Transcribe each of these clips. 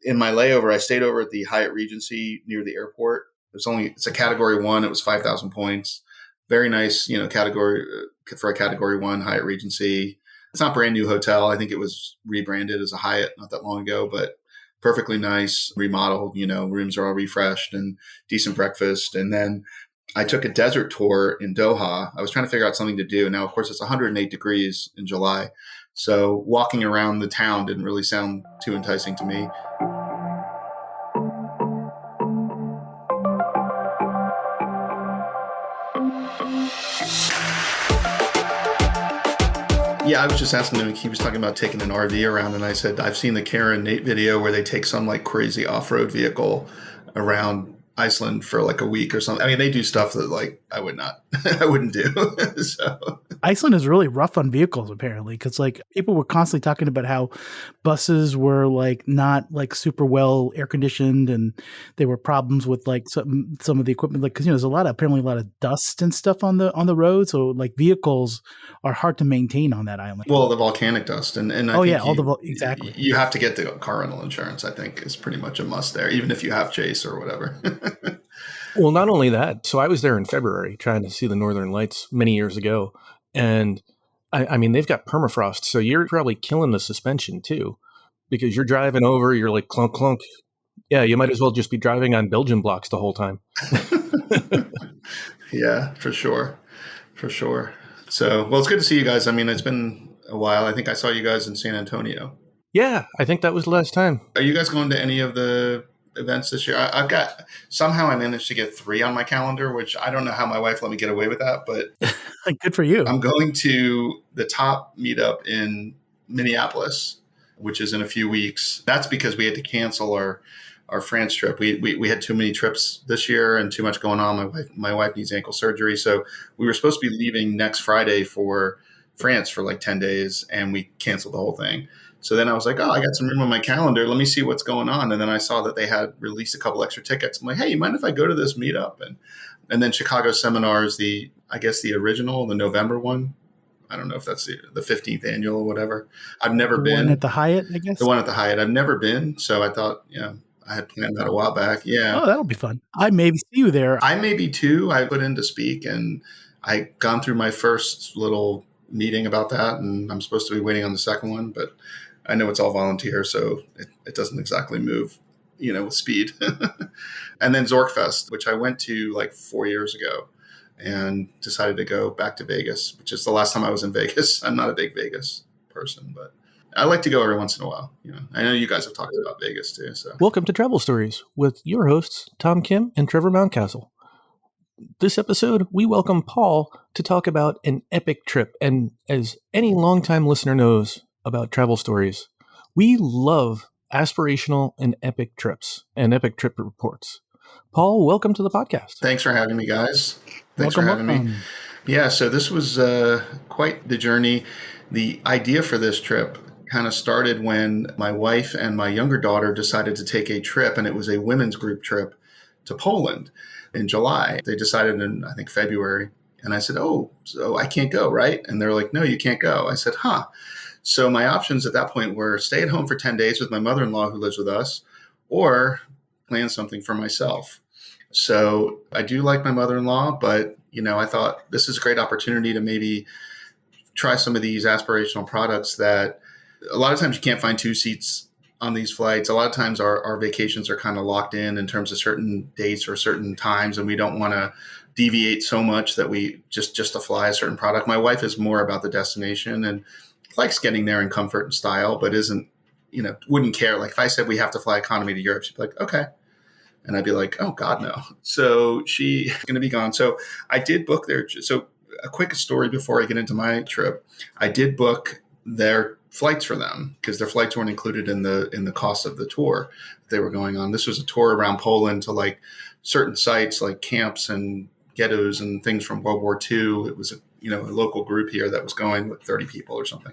in my layover, I stayed over at the Hyatt Regency near the airport. It's a category 1. It was 5,000 points. Very nice, category for a category 1 Hyatt Regency. It's not a brand new hotel. I think it was rebranded as a Hyatt not that long ago, but perfectly nice, remodeled, rooms are all refreshed and decent breakfast. And then I took a desert tour in Doha. I was trying to figure out something to do. Now, of course, it's 108 degrees in July. So walking around the town didn't really sound too enticing to me. Yeah, I was just asking him, he was talking about taking an RV around, and I said, I've seen the Karen Nate video where they take some like crazy off-road vehicle around Iceland for like a week or something. I mean, they do stuff that like I wouldn't do. So Iceland is really rough on vehicles, apparently, because like people were constantly talking about how buses were like not like super well air conditioned, and there were problems with like some of the equipment, like because there's apparently a lot of dust and stuff on the road, so like vehicles are hard to maintain on that island. Well, the volcanic dust, and I think exactly. You have to get the car rental insurance. I think is pretty much a must there, even if you have Chase or whatever. Well, not only that. So I was there in February trying to see the Northern Lights many years ago. And I mean, they've got permafrost. So you're probably killing the suspension too, because you're driving over, you're like clunk, clunk. Yeah, you might as well just be driving on Belgian blocks the whole time. Yeah, for sure. For sure. So, well, it's good to see you guys. I mean, it's been a while. I think I saw you guys in San Antonio. Yeah, I think that was the last time. Are you guys going to any of the events this year? Somehow I managed to get 3 on my calendar, which I don't know how my wife let me get away with that, but good for you. I'm going to the top meetup in Minneapolis, which is in a few weeks. That's because we had to cancel our France trip. We had too many trips this year and too much going on. My wife needs ankle surgery. So we were supposed to be leaving next Friday for France for like 10 days, and we canceled the whole thing. So then I was like, oh, I got some room on my calendar. Let me see what's going on. And then I saw that they had released a couple extra tickets. I'm like, hey, you mind if I go to this meetup? And then Chicago Seminars, the original, the November one. I don't know if that's the 15th annual or whatever. I've never been. The one at the Hyatt, I guess? The one at the Hyatt. I've never been. So I thought, I had planned that a while back. Yeah. Oh, that'll be fun. I maybe see you there. I may be too. I put in to speak, and I gone through my first little meeting about that, and I'm supposed to be waiting on the second one, but I know it's all volunteer, so it doesn't exactly move, with speed. And then Zorkfest, which I went to like 4 years ago and decided to go back to Vegas, which is the last time I was in Vegas. I'm not a big Vegas person, but I like to go every once in a while. I know you guys have talked about Vegas too. So welcome to Travel Stories with your hosts, Tom Kim and Trevor Mountcastle. This episode, we welcome Paul to talk about an epic trip. And as any longtime listener knows about Travel Stories, we love aspirational and epic trips and epic trip reports. Paul, welcome to the podcast. Thanks for having me, guys. Thanks for having me. Yeah, so this was quite the journey. The idea for this trip kind of started when my wife and my younger daughter decided to take a trip, and it was a women's group trip to Poland in July. They decided in, I think, February. And I said, oh, so I can't go, right? And they're like, no, you can't go. I said, huh. So my options at that point were stay at home for 10 days with my mother-in-law who lives with us, or plan something for myself. So I do like my mother-in-law, but, I thought this is a great opportunity to maybe try some of these aspirational products that a lot of times you can't find 2 seats on these flights. A lot of times our vacations are kind of locked in terms of certain dates or certain times, and we don't want to deviate so much that we just to fly a certain product. My wife is more about the destination and likes getting there in comfort and style, but isn't, wouldn't care. Like if I said we have to fly economy to Europe, she'd be like, okay. And I'd be like, oh God, no. So she's going to be gone. So I did book their, so a quick story before I get into my trip. I did book their flights for them because their flights weren't included in the cost of the tour they were going on. This was a tour around Poland to like certain sites like camps and ghettos and things from World War II. It was a local group here that was going with 30 people or something.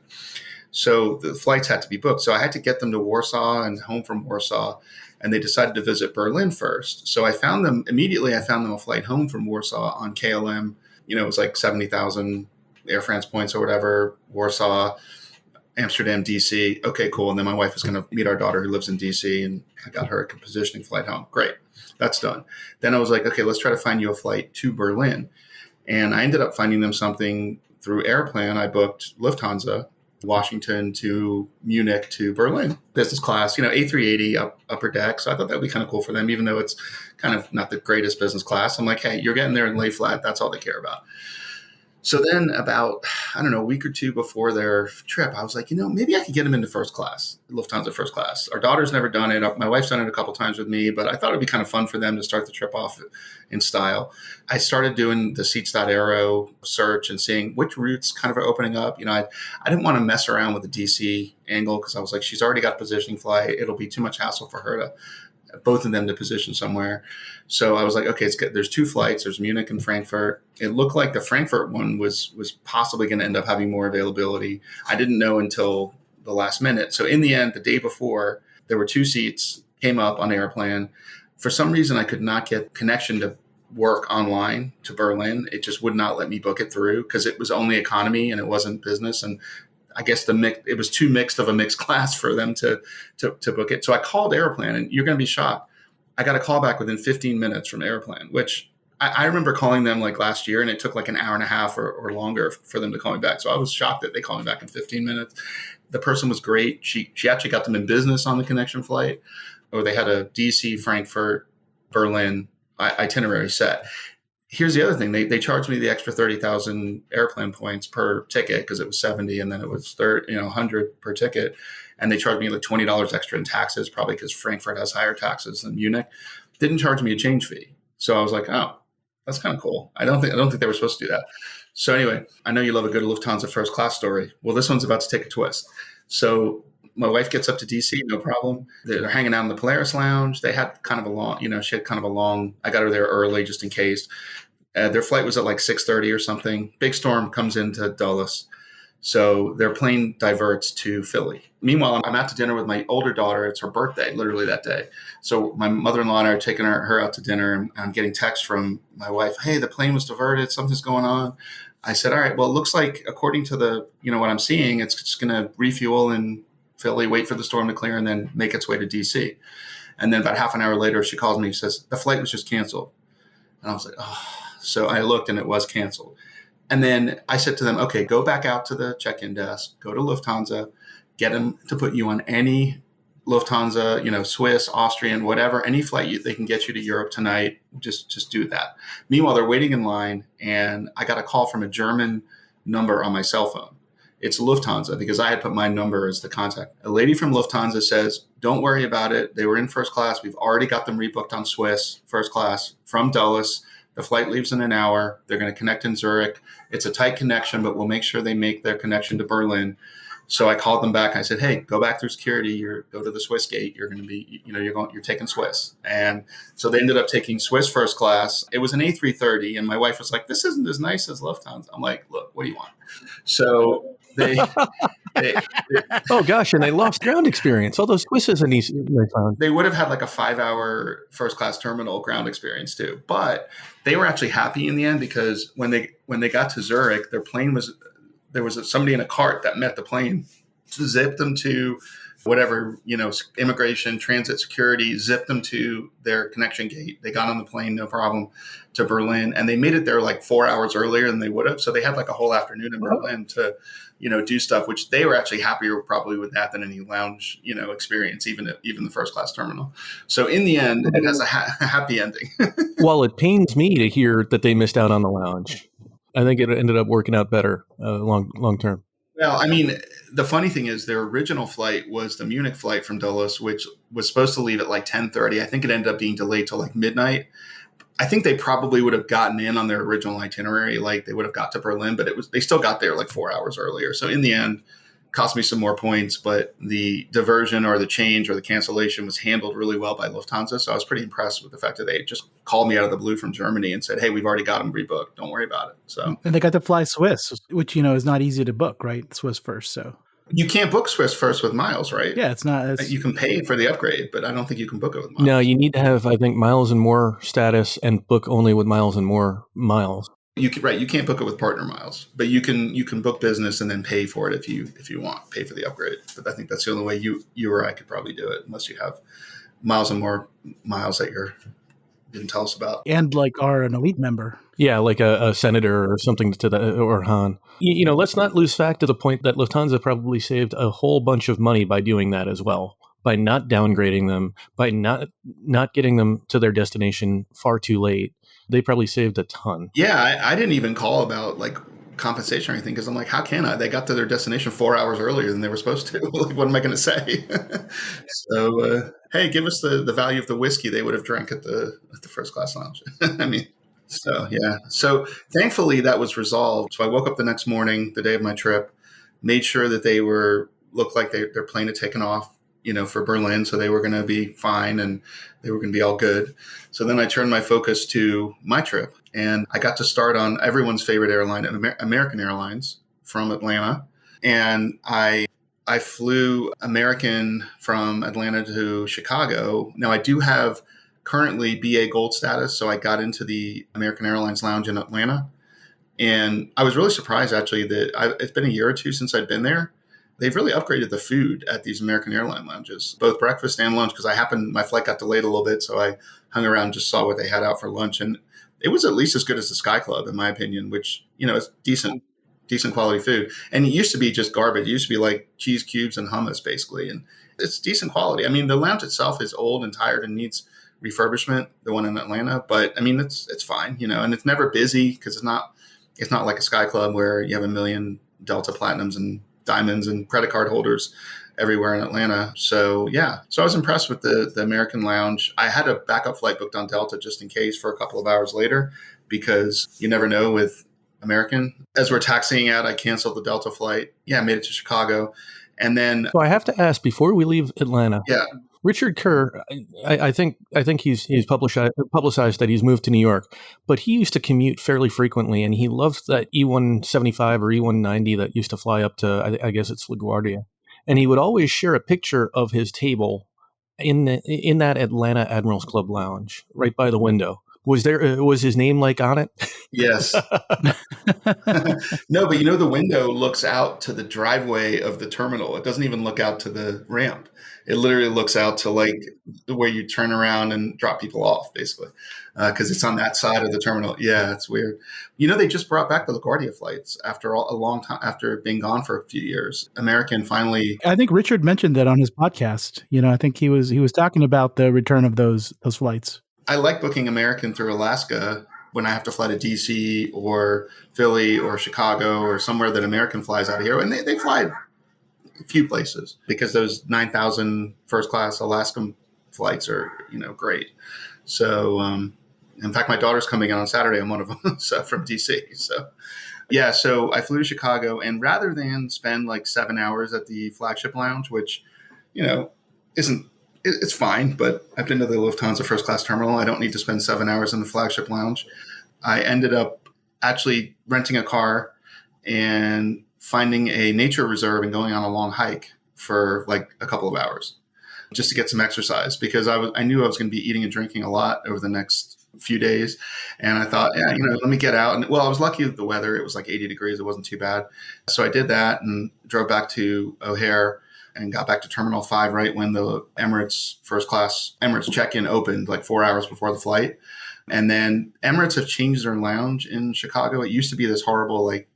So the flights had to be booked. So I had to get them to Warsaw and home from Warsaw, and they decided to visit Berlin first. So I found them a flight home from Warsaw on KLM. It was like 70,000 Air France points or whatever, Warsaw. Amsterdam, DC. Okay, cool. And then my wife was going to meet our daughter who lives in DC, and I got her a positioning flight home. Great. That's done. Then I was like, okay, let's try to find you a flight to Berlin. And I ended up finding them something through Airplan. I booked Lufthansa, Washington to Munich to Berlin, business class, A380 upper deck. So I thought that would be kind of cool for them, even though it's kind of not the greatest business class. I'm like, hey, you're getting there in lay flat. That's all they care about. So then about, a week or two before their trip, I was like, maybe I could get them into first class, Lufthansa first class. Our daughter's never done it. My wife's done it a couple times with me, but I thought it'd be kind of fun for them to start the trip off in style. I started doing the seats.aero search and seeing which routes kind of are opening up. I didn't want to mess around with the DC angle because I was like, she's already got a positioning flight. It'll be too much hassle for her to both of them to position somewhere. So I was like, okay, it's good. There's two flights. There's Munich and Frankfurt. It looked like the Frankfurt one was possibly going to end up having more availability. I didn't know until the last minute. So in the end, the day before, there were two seats came up on Airplan. For some reason, I could not get connection to work online to Berlin. It just would not let me book it through because it was only economy and it wasn't business. And I guess it was too mixed of a mixed class for them to book it. So I called Airplan, and you're going to be shocked. I got a call back within 15 minutes from Airplan, which I remember calling them like last year, and it took like an hour and a half or longer for them to call me back. So I was shocked that they called me back in 15 minutes. The person was great. She actually got them in business on the connection flight, or they had a DC, Frankfurt, Berlin itinerary set. Here's the other thing. They charged me the extra 30,000 Airplan points per ticket because it was 70 and then it was 100 per ticket. And they charged me like $20 extra in taxes, probably because Frankfurt has higher taxes than Munich. Didn't charge me a change fee. So I was like, oh, that's kind of cool. I don't think they were supposed to do that. So anyway, I know you love a good Lufthansa first class story. Well, this one's about to take a twist. So my wife gets up to DC, no problem. They're hanging out in the Polaris Lounge. They had kind of a long, she had kind of a long, I got her there early just in case. Their flight was at like 6:30 or something. Big storm comes into Dulles. So their plane diverts to Philly. Meanwhile, I'm out to dinner with my older daughter. It's her birthday, literally that day. So my mother-in-law and I are taking her out to dinner, and I'm getting texts from my wife. Hey, the plane was diverted. Something's going on. I said, all right, well, it looks like according to the, what I'm seeing, it's just going to refuel in Philly, wait for the storm to clear, and then make its way to DC. And then about half an hour later, she calls me and says, the flight was just canceled. And I was like, oh. So I looked and it was canceled. And then I said to them, okay, go back out to the check-in desk, go to Lufthansa, get them to put you on any Lufthansa, Swiss, Austrian, whatever, any flight they can get you to Europe tonight. Just do that. Meanwhile, they're waiting in line, and I got a call from a German number on my cell phone. It's Lufthansa because I had put my number as the contact. A lady from Lufthansa says, don't worry about it. They were in first class. We've already got them rebooked on Swiss first class from Dulles. The flight leaves in an hour. They're going to connect in Zurich. It's a tight connection, but we'll make sure they make their connection to Berlin. So I called them back. I said, hey, go back through security. Go to the Swiss gate. You're going to be, you're taking Swiss. And so they ended up taking Swiss first class. It was an A330. And my wife was like, this isn't as nice as Lufthansa. I'm like, look, what do you want? So they oh gosh, and they lost ground experience. All those Swisses and these they found. They would have had like a 5-hour first class terminal ground experience too. But they were actually happy in the end because when they got to Zurich, their plane there was somebody in a cart that met the plane, zipped them to whatever, immigration, transit, security, zipped them to their connection gate. They got on the plane, no problem, to Berlin. And they made it there like 4 hours earlier than they would have. So they had like a whole afternoon in Berlin to, do stuff, which they were actually happier probably with that than any lounge, experience, even the first class terminal. So in the end, it has a happy ending. While it pains me to hear that they missed out on the lounge, I think it ended up working out better long term. Well, I mean, the funny thing is their original flight was the Munich flight from Dulles, which was supposed to leave at like 10:30. I think it ended up being delayed till like midnight. I think they probably would have gotten in on their original itinerary, like they would have got to Berlin, but they still got there like 4 hours earlier. So in the end, cost me some more points, but the diversion or the change or the cancellation was handled really well by Lufthansa. So I was pretty impressed with the fact that they just called me out of the blue from Germany and said, hey, we've already got them rebooked. Don't worry about it. So, and they got to fly Swiss, which, is not easy to book, right? Swiss first. So you can't book Swiss first with miles, right? Yeah, it's not. You can pay for the upgrade, but I don't think you can book it with miles. No, you need to have, I think, miles and more status and book only with miles and more miles. You can't book it with partner miles, but you can book business and then pay for it if you want, pay for the upgrade. But I think that's the only way you or I could probably do it, unless you have miles and more miles that you didn't tell us about. And like are an elite member. Yeah, like a senator or something to that, or Han. Let's not lose fact of the point that Lufthansa probably saved a whole bunch of money by doing that as well, by not downgrading them, by not getting them to their destination far too late. They probably saved a ton. Yeah, I didn't even call about like compensation or anything because I'm like, how can I? They got to their destination 4 hours earlier than they were supposed to. Like, what am I going to say? So, hey, give us the value of the whiskey they would have drank at the first class lounge. I mean, so yeah. So thankfully that was resolved. So I woke up the next morning, the day of my trip, made sure that they looked like their plane had taken off, for Berlin. So they were going to be fine and they were going to be all good. So then I turned my focus to my trip and I got to start on everyone's favorite airline, American Airlines, from Atlanta. And I flew American from Atlanta to Chicago. Now I do have currently BA Gold status, so I got into the American Airlines lounge in Atlanta. And I was really surprised, actually, that it's been a year or two since I'd been there. They've really upgraded the food at these American airline lounges, both breakfast and lunch, because my flight got delayed a little bit, so I hung around and just saw what they had out for lunch. And it was at least as good as the Sky Club, in my opinion, which, is decent quality food. And it used to be just garbage. It used to be like cheese cubes and hummus, basically. And it's decent quality. I mean, the lounge itself is old and tired and needs refurbishment, the one in Atlanta. But I mean, it's fine, and it's never busy because it's not like a Sky Club where you have a million Delta Platinums and Diamonds and credit card holders everywhere in Atlanta. So yeah, so I was impressed with the American lounge. I had a backup flight booked on Delta just in case for a couple of hours later, because you never know with American. As we're taxiing out, I canceled the Delta flight. Yeah, I made it to Chicago. And then, so I have to ask before we leave Atlanta. Yeah, Richard Kerr, I think he's publicized that he's moved to New York, but he used to commute fairly frequently, and he loved that E175 or E190 that used to fly up to, I guess it's LaGuardia, and he would always share a picture of his table in that Atlanta Admirals Club lounge right by the window. Was his name like on it? Yes. No, but the window looks out to the driveway of the terminal. It doesn't even look out to the ramp. It literally looks out to like the way you turn around and drop people off, basically, because it's on that side of the terminal. Yeah, it's weird. They just brought back the LaGuardia flights after a long time, after being gone for a few years. American finally. I think Richard mentioned that on his podcast. I think he was talking about the return of those flights. I like booking American through Alaska when I have to fly to DC or Philly or Chicago or somewhere that American flies out of here. And they fly a few places because those 9,000 first class Alaskan flights are, great. So, in fact, my daughter's coming on Saturday on one of them, so from DC. So, yeah, so I flew to Chicago, and rather than spend like 7 hours at the flagship lounge, which, it's fine, but I've been to the Lufthansa first class terminal. I don't need to spend 7 hours in the flagship lounge. I ended up actually renting a car and finding a nature reserve and going on a long hike for like a couple of hours just to get some exercise, because I knew I was going to be eating and drinking a lot over the next few days. And I thought, yeah, let me get out. And well, I was lucky with the weather. It was like 80 degrees. It wasn't too bad. So I did that and drove back to O'Hare and got back to Terminal 5 right when the Emirates check-in opened, like 4 hours before the flight. And then Emirates have changed their lounge in Chicago. It used to be this horrible, like,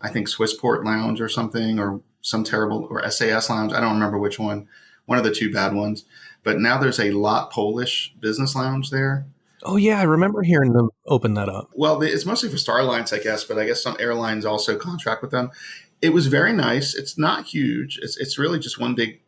I think Swissport lounge or something, or some terrible, or SAS lounge. I don't remember which one of the two bad ones. But now there's a Lot Polish business lounge there. Oh, yeah, I remember hearing them open that up. Well, it's mostly for Starlines, I guess, but I guess some airlines also contract with them. It was very nice. It's not huge. It's really just one big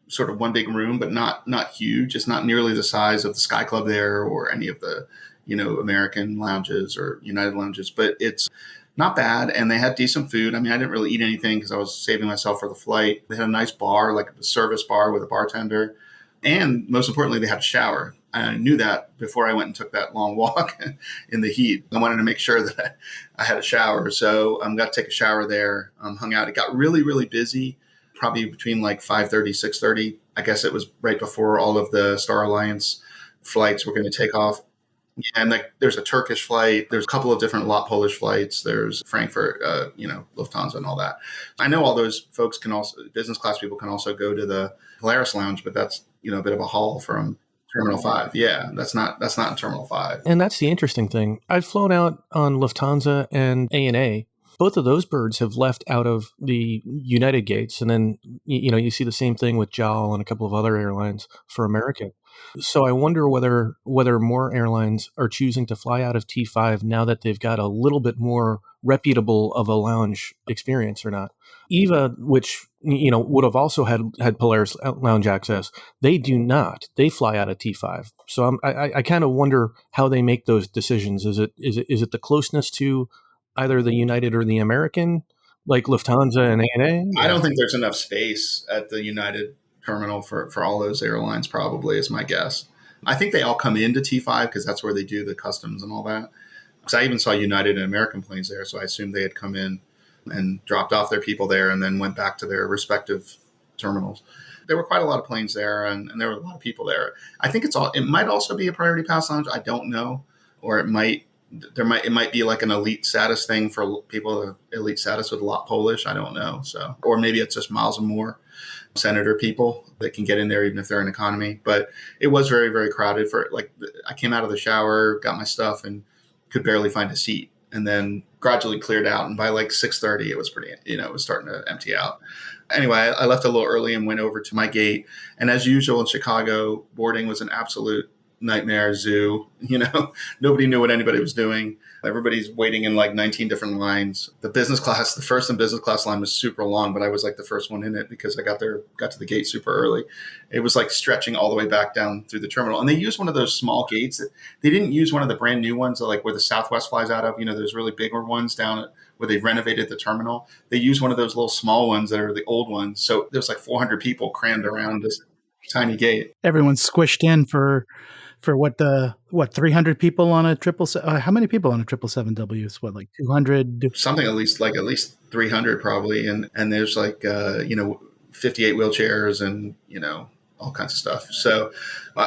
room, but not huge. It's not nearly the size of the Sky Club there or any of the, American lounges or United lounges, but it's not bad. And they had decent food. I mean, I didn't really eat anything because I was saving myself for the flight. They had a nice bar, like a service bar with a bartender. And most importantly, they had a shower. I knew that before I went and took that long walk in the heat. I wanted to make sure that I had a shower. So I got to take a shower there, hung out. It got really, really busy, probably between like 5:30, 6:30. I guess it was right before all of the Star Alliance flights were going to take off. Yeah, and like there's a Turkish flight. There's a couple of different lot Polish flights. There's Frankfurt, Lufthansa and all that. I know all those folks can also, business class people can also go to the Polaris Lounge, but that's, a bit of a haul from Terminal 5. Yeah, that's not in Terminal 5. And that's the interesting thing. I've flown out on Lufthansa and ANA. Both of those birds have left out of the United gates. And then, you see the same thing with JAL and a couple of other airlines for American. So I wonder whether more airlines are choosing to fly out of T5 now that they've got a little bit more reputable of a lounge experience or not. EVA, which would have also had Polaris lounge access, they do not. They fly out of T5. So I kind of wonder how they make those decisions. Is it the closeness to either the United or the American, like Lufthansa and ANA? I don't think there's enough space at the United terminal for all those airlines, probably, is my guess. I think they all come into T5 because that's where they do the customs and all that. Because I even saw United and American planes there, so I assumed they had come in and dropped off their people there and then went back to their respective terminals. There were quite a lot of planes there, and there were a lot of people there. I think it might also be a priority pass lounge. I don't know, or it might be like an elite status thing for people with elite status with a lot Polish. I don't know. So, or maybe it's just miles and more senator people that can get in there even if they're in economy. But it was very, very crowded. I came out of the shower, got my stuff, and could barely find a seat, and then gradually cleared out. And by like 6:30, it was pretty, it was starting to empty out. Anyway, I left a little early and went over to my gate. And as usual in Chicago, boarding was an absolute nightmare zoo. Nobody knew what anybody was doing. Everybody's waiting in like 19 different lines. The first and business class line was super long, but I was like the first one in it because I got to the gate super early. It was like stretching all the way back down through the terminal. And they used one of those small gates. They didn't use one of the brand new ones, like where the Southwest flies out of, those really bigger ones down where they renovated the terminal. They used one of those little small ones that are the old ones. So there's like 400 people crammed around this tiny gate. Everyone's squished in for 300 people on a 777? How many people on a 777W? It's what, like 200? Something at least 300 probably. And there's like, 58 wheelchairs and, all kinds of stuff. So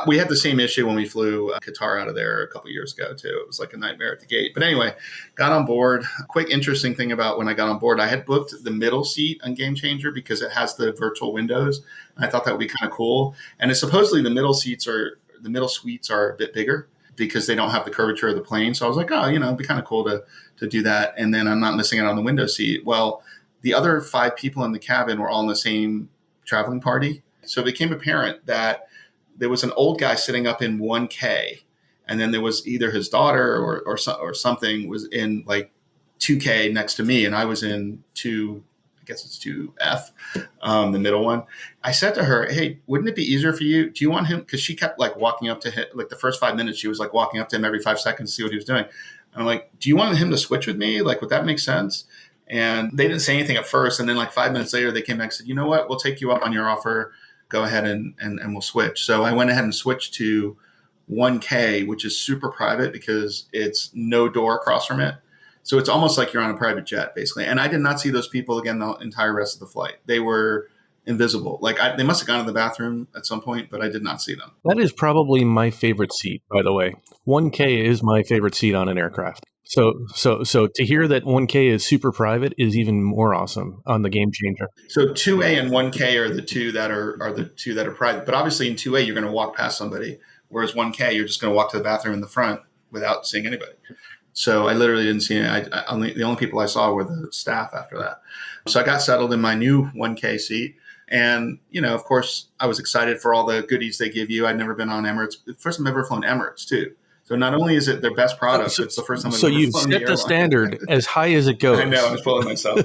we had the same issue when we flew Qatar out of there a couple of years ago too. It was like a nightmare at the gate. But anyway, got on board. Quick interesting thing about when I got on board, I had booked the middle seat on Game Changer because it has the virtual windows. And I thought that would be kind of cool. And it's supposedly the middle suites are a bit bigger because they don't have the curvature of the plane. So I was like, it'd be kind of cool to do that. And then I'm not missing out on the window seat. Well, the other 5 people in the cabin were all in the same traveling party. So it became apparent that there was an old guy sitting up in 1K, and then there was either his daughter or something was in like 2K next to me, and I was in 2. I guess it's 2F, the middle one. I said to her, "Hey, wouldn't it be easier for you? Do you want him?" Because she kept like walking up to him, like the first 5 minutes, she was like walking up to him every 5 seconds to see what he was doing. And I'm like, "Do you want him to switch with me? Like, would that make sense?" And they didn't say anything at first, and then like 5 minutes later, they came back and said, "You know what? We'll take you up on your offer. Go ahead and we'll switch." So I went ahead and switched to 1K, which is super private because it's no door across from it. So it's almost like you're on a private jet, basically. And I did not see those people again the entire rest of the flight. They were invisible. Like they must have gone to the bathroom at some point, but I did not see them. That is probably my favorite seat, by the way. 1K is my favorite seat on an aircraft. So to hear that 1K is super private is even more awesome on the Game Changer. So 2A and 1K are the two that are private. But obviously in 2A you're going to walk past somebody, whereas 1K you're just going to walk to the bathroom in the front without seeing anybody. So I literally didn't see it. The only people I saw were the staff after that. So I got settled in my new 1K seat. And, of course, I was excited for all the goodies they give you. I'd never been on Emirates. First time I've ever flown Emirates, too. So not only is it their best product, it's the first time I've ever flown the airline. So you've set the standard as high as it goes. I know, I was fooling myself.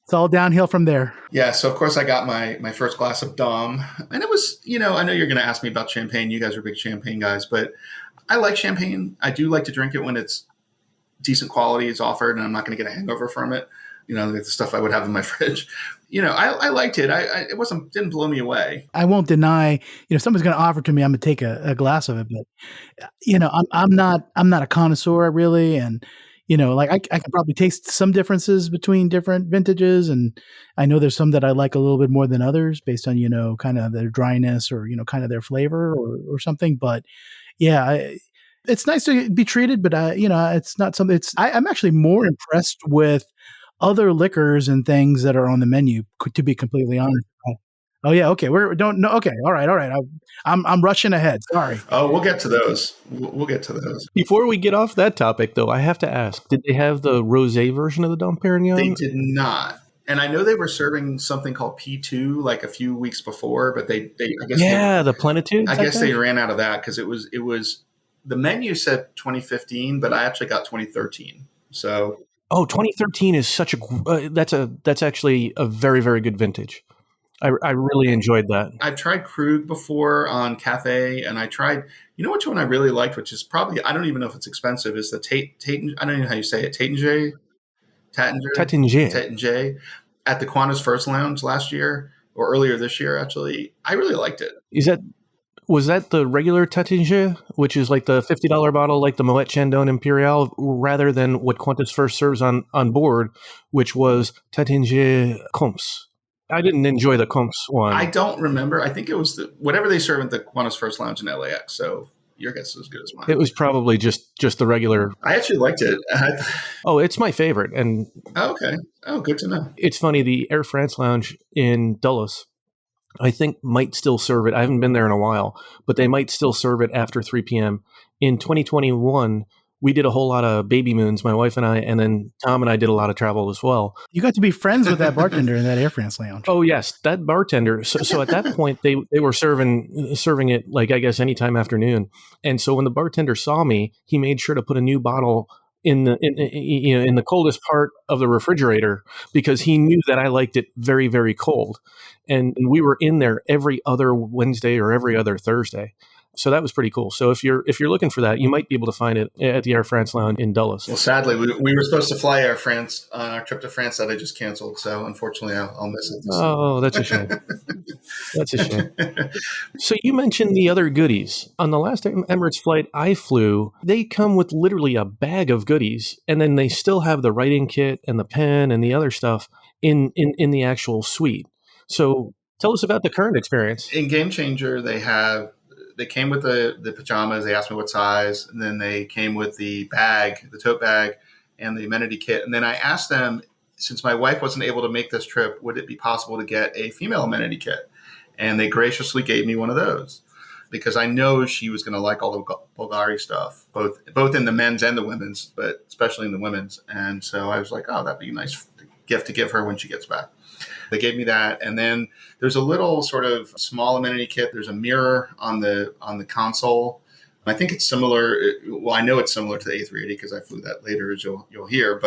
It's all downhill from there. Yeah, so of course I got my first glass of Dom. And it was, I know you're going to ask me about champagne. You guys are big champagne guys, but I like champagne. I do like to drink it when it's decent quality is offered and I'm not going to get a hangover from it. Like the stuff I would have in my fridge. I liked it. It didn't blow me away. I won't deny, if someone's going to offer to me, I'm going to take a glass of it. But, I'm not a connoisseur really. And, like I can probably taste some differences between different vintages, and I know there's some that I like a little bit more than others based on kind of their dryness or kind of their flavor or something. But yeah, it's nice to be treated, but it's not something. I'm actually more impressed with other liquors and things that are on the menu. To be completely honest. Oh yeah, okay. Okay, all right. I'm rushing ahead. Sorry. Oh, we'll get to those. We'll get to those. Before we get off that topic, though, I have to ask: did they have the rosé version of the Dom Perignon? They did not. And I know they were serving something called P2 like a few weeks before, but they I guess the Plenitude. I guess they ran out of that because it was the menu said 2015, but I actually got 2013. So 2013 is such a that's actually a very, very good vintage. I really enjoyed that. I've tried Krug before on Cafe, and I tried, which one I really liked, which is probably, I don't even know if it's expensive, is the Tatin, I don't even know how you say it, Taittinger at the Qantas First Lounge last year, or earlier this year, actually. I really liked it. Was that the regular Taittinger, which is like the $50 bottle, like the Moet Chandon Imperial, rather than what Qantas First serves on board, which was Taittinger Comps? I didn't enjoy the Comps one. I don't remember. I think it was whatever they serve at the Qantas First Lounge in LAX. So your guess is as good as mine. It was probably just the regular. I actually liked it. It's my favorite. And okay. Oh, good to know. It's funny. The Air France Lounge in Dulles, I think, might still serve it. I haven't been there in a while, but they might still serve it after 3 p.m. In 2021, we did a whole lot of baby moons, my wife and I, and then Tom and I did a lot of travel as well. You got to be friends with that bartender in that Air France Lounge. Oh, yes, that bartender. So at that point, they were serving it, like, I guess, anytime afternoon. And so when the bartender saw me, he made sure to put a new bottle in the coldest part of the refrigerator because he knew that I liked it very, very cold. And we were in there every other Wednesday or every other Thursday. So that was pretty cool. So if you're looking for that, you might be able to find it at the Air France Lounge in Dulles. Well, sadly, we were supposed to fly Air France on our trip to France that I just canceled. So unfortunately, I'll miss it. Oh, that's a shame. That's a shame. So you mentioned the other goodies. On the last Emirates flight I flew, they come with literally a bag of goodies, and then they still have the writing kit and the pen and the other stuff in the actual suite. So tell us about the current experience. In Game Changer, they came with the pajamas. They asked me what size, and then they came with the bag, the tote bag, and the amenity kit. And then I asked them, since my wife wasn't able to make this trip, would it be possible to get a female amenity kit? And they graciously gave me one of those because I know she was going to like all the Bulgari stuff, both in the men's and the women's, but especially in the women's. And so I was like, oh, that'd be a nice gift to give her when she gets back. They gave me that, and then there's a little sort of small amenity kit. There's a mirror on the console. I think it's similar. Well, I know it's similar to the A380 because I flew that later, as you'll hear.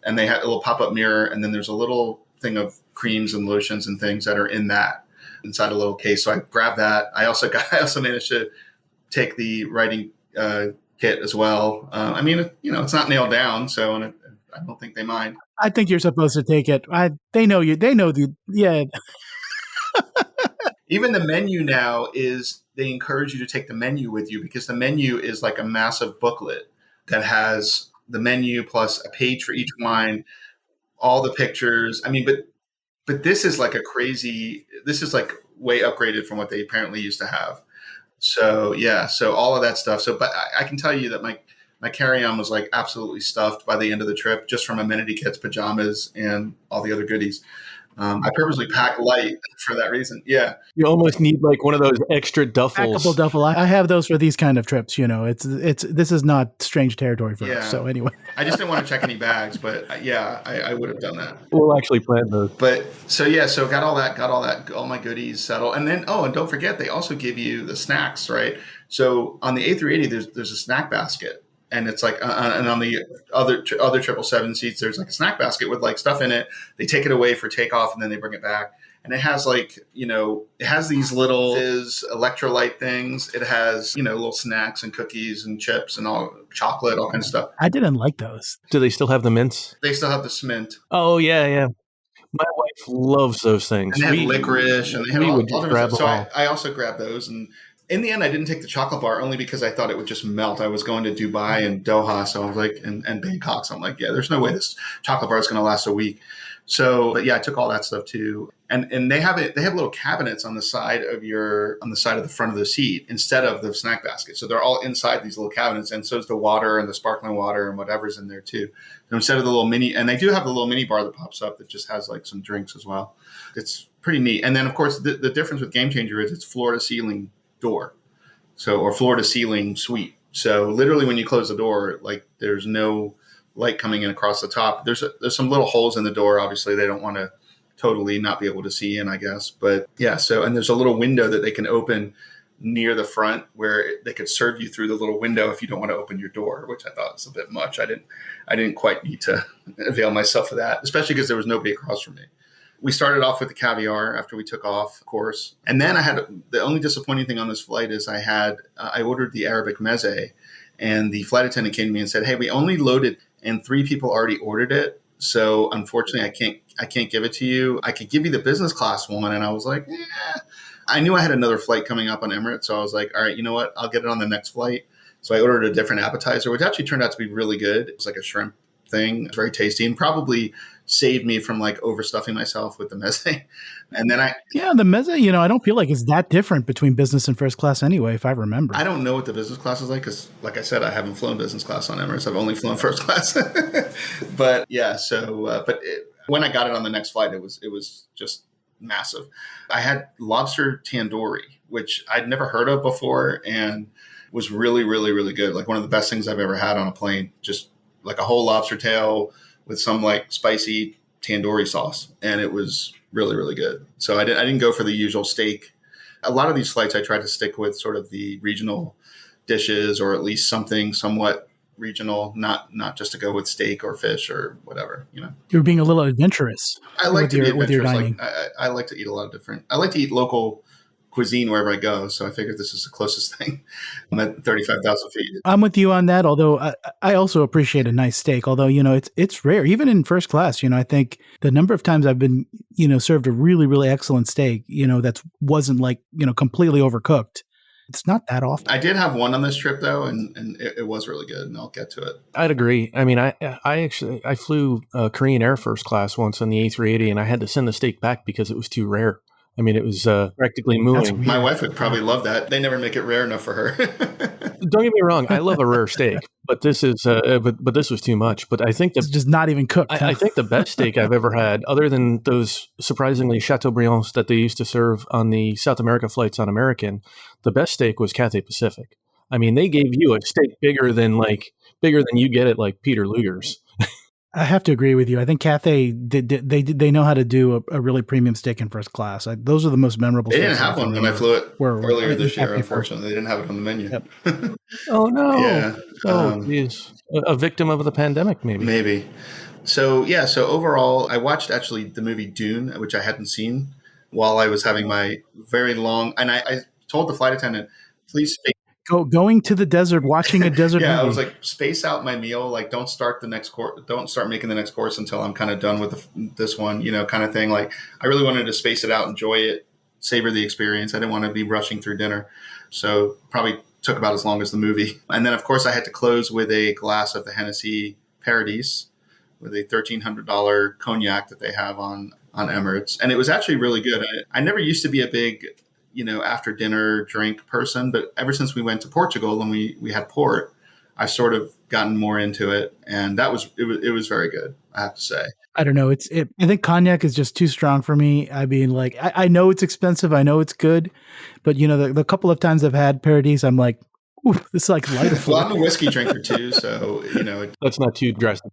And they had a little pop-up mirror, and then there's a little thing of creams and lotions and things that are in that inside a little case. So I grabbed that. I also managed to take the writing kit as well. I mean, it's not nailed down, so I don't think they mind. I think you're supposed to take it. They know you. They know yeah. Even the menu now they encourage you to take the menu with you because the menu is like a massive booklet that has the menu plus a page for each wine, all the pictures. I mean, but this is like way upgraded from what they apparently used to have. So yeah, so all of that stuff. So, but I can tell you that my carry-on was like absolutely stuffed by the end of the trip, just from amenity kits, pajamas, and all the other goodies. I purposely packed light for that reason. Yeah, you almost need like one of those extra duffels. Packable duffel. I have those for these kind of trips. This is not strange territory for us. So anyway, I just didn't want to check any bags, but I would have done that. We'll actually plan those. But so got all my goodies settled, and then and don't forget they also give you the snacks, right? So on the A380, there's a snack basket. And it's like, and on the other 777 seats, there's like a snack basket with like stuff in it. They take it away for takeoff and then they bring it back. And it has like, it has these little electrolyte things. It has, little snacks and cookies and chips and all chocolate, all kinds of stuff. I didn't like those. Do they still have the mints? They still have the Smint. Oh, yeah. My wife loves those things. And they have licorice and they have all different stuff. So all. I also grabbed those and In the end, I didn't take the chocolate bar only because I thought it would just melt. I was going to Dubai and Doha, so I was like, and Bangkok. So I'm like, yeah, there's no way this chocolate bar is going to last a week. So, but yeah, I took all that stuff too. And they have it. They have little cabinets on the side of the front of the seat instead of the snack basket. So they're all inside these little cabinets, and so is the water and the sparkling water and whatever's in there too. So instead of the little mini, and they do have the little mini bar that pops up that just has like some drinks as well. It's pretty neat. And then of course the difference with Game Changer is it's floor to ceiling door. So, or floor to ceiling suite. So literally when you close the door, like there's no light coming in across the top. There's some little holes in the door. Obviously they don't want to totally not be able to see in, I guess. But yeah, so, and there's a little window that they can open near the front where they could serve you through the little window if you don't want to open your door, which I thought was a bit much. I didn't quite need to avail myself of that, especially because there was nobody across from me. We started off with the caviar after we took off, of course. And then I had the only disappointing thing on this flight is I ordered the Arabic meze, and the flight attendant came to me and said, "Hey, we only loaded and 3 people already ordered it. So unfortunately, I can't give it to you. I could give you the business class one." And I was like, "Yeah." I knew I had another flight coming up on Emirates. So I was like, all right, you know what? I'll get it on the next flight. So I ordered a different appetizer, which actually turned out to be really good. It was like a shrimp thing. It's very tasty and probably saved me from like overstuffing myself with the meze. And then the meze, I don't feel like it's that different between business and first class anyway, if I remember. I don't know what the business class is like because, like I said, I haven't flown business class on Emirates. I've only flown first class. But yeah, so when I got it on the next flight, it was just massive. I had lobster tandoori, which I'd never heard of before, and was really, really, really good. Like one of the best things I've ever had on a plane. Just like a whole lobster tail with some like spicy tandoori sauce, and it was really, really good. So I didn't go for the usual steak. A lot of these flights I try to stick with sort of the regional dishes, or at least something somewhat regional, not just to go with steak or fish or whatever. You're being a little adventurous. I like to be adventurous. With your dining. Like, I like to eat a lot of different. I like to eat local cuisine wherever I go. So I figured this is the closest thing. I'm at 35,000 feet. I'm with you on that. Although I also appreciate a nice steak. Although it's rare, even in first class. I think the number of times I've been served a really, really excellent steak. That wasn't like completely overcooked. It's not that often. I did have one on this trip though, and it was really good, and I'll get to it. I'd agree. I mean, I flew Korean Air First Class once on the A380, and I had to send the steak back because it was too rare. I mean, it was practically mooing. My wife would probably love that. They never make it rare enough for her. Don't get me wrong. I love a rare steak, but this is but this was too much. But I think it's just not even cooked. I think the best steak I've ever had, other than those surprisingly Chateaubriands that they used to serve on the South America flights on American, the best steak was Cathay Pacific. I mean, they gave you a steak bigger than you get at like Peter Luger's. I have to agree with you. I think Cathay they know how to do a really premium steak in first class. Those are the most memorable. They didn't have one when I flew it earlier this year. Unfortunately, they didn't have it on the menu. Yep. Oh no! Yeah. Oh, geez. A victim of the pandemic, maybe. Maybe. So yeah. So overall, I watched actually the movie Dune, which I hadn't seen, while I was having my very long. And I told the flight attendant, please. Going to the desert, watching a desert movie. I was like, space out my meal. Like, don't start the next course. Don't start making the next course until I'm kind of done with this one, kind of thing. Like, I really wanted to space it out, enjoy it, savor the experience. I didn't want to be rushing through dinner. So probably took about as long as the movie. And then, of course, I had to close with a glass of the Hennessy Paradis with a $1,300 cognac that they have on Emirates. And it was actually really good. I never used to be a big after dinner drink person, but ever since we went to Portugal and we had port, I've sort of gotten more into it, and it was very good, I have to say. I don't know. I think cognac is just too strong for me. I mean, like I know it's expensive, I know it's good, but the couple of times I've had Paradis, I'm like, ooh, this is like lighter. Well, I'm a whiskey drinker too, so that's not too drastic.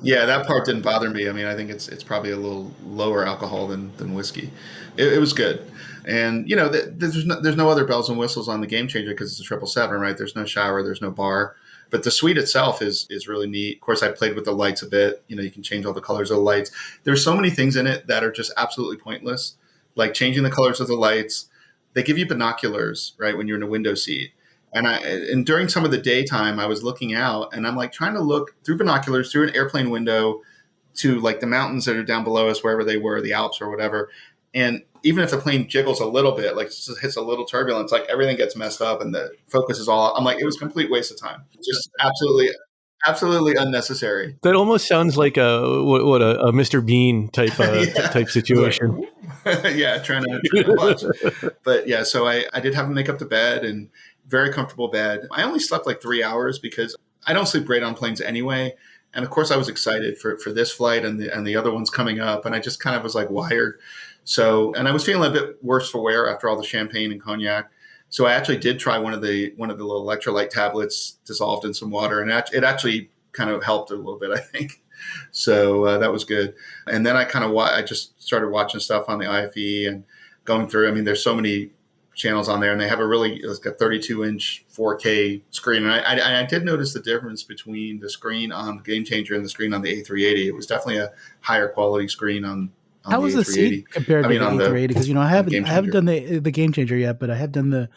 Yeah, that part didn't bother me. I mean, I think it's probably a little lower alcohol than whiskey. It was good, and there's no other bells and whistles on the Game Changer because it's a 777, right? There's no shower, there's no bar, but the suite itself is really neat. Of course, I played with the lights a bit. You can change all the colors of the lights. There's so many things in it that are just absolutely pointless, like changing the colors of the lights. They give you binoculars, right, when you're in a window seat. And during some of the daytime, I was looking out and I'm like trying to look through binoculars through an airplane window to like the mountains that are down below us, wherever they were, the Alps or whatever. And even if the plane jiggles a little bit, like just hits a little turbulence, like everything gets messed up and the focus is all. I'm like, it was a complete waste of time. Just absolutely unnecessary. That almost sounds like a Mr. Bean type type situation. Like, yeah, trying to watch. But yeah, so I did have to make up the bed, and very comfortable bed. I only slept like 3 hours because I don't sleep great on planes anyway. And of course, I was excited for this flight and the other ones coming up, and I just kind of was like wired. So, and I was feeling a bit worse for wear after all the champagne and cognac. So I actually did try one of the little electrolyte tablets dissolved in some water, and it actually kind of helped a little bit, I think. So that was good. And then I just started watching stuff on the IFE and going through. I mean, there's so many channels on there, and they have it's got 32-inch 4K screen. And I did notice the difference between the screen on the Game Changer and the screen on the A380. It was definitely a higher quality screen on How the was the A380. seat compared to the A380? Because I haven't done the Game Changer yet, but I have done the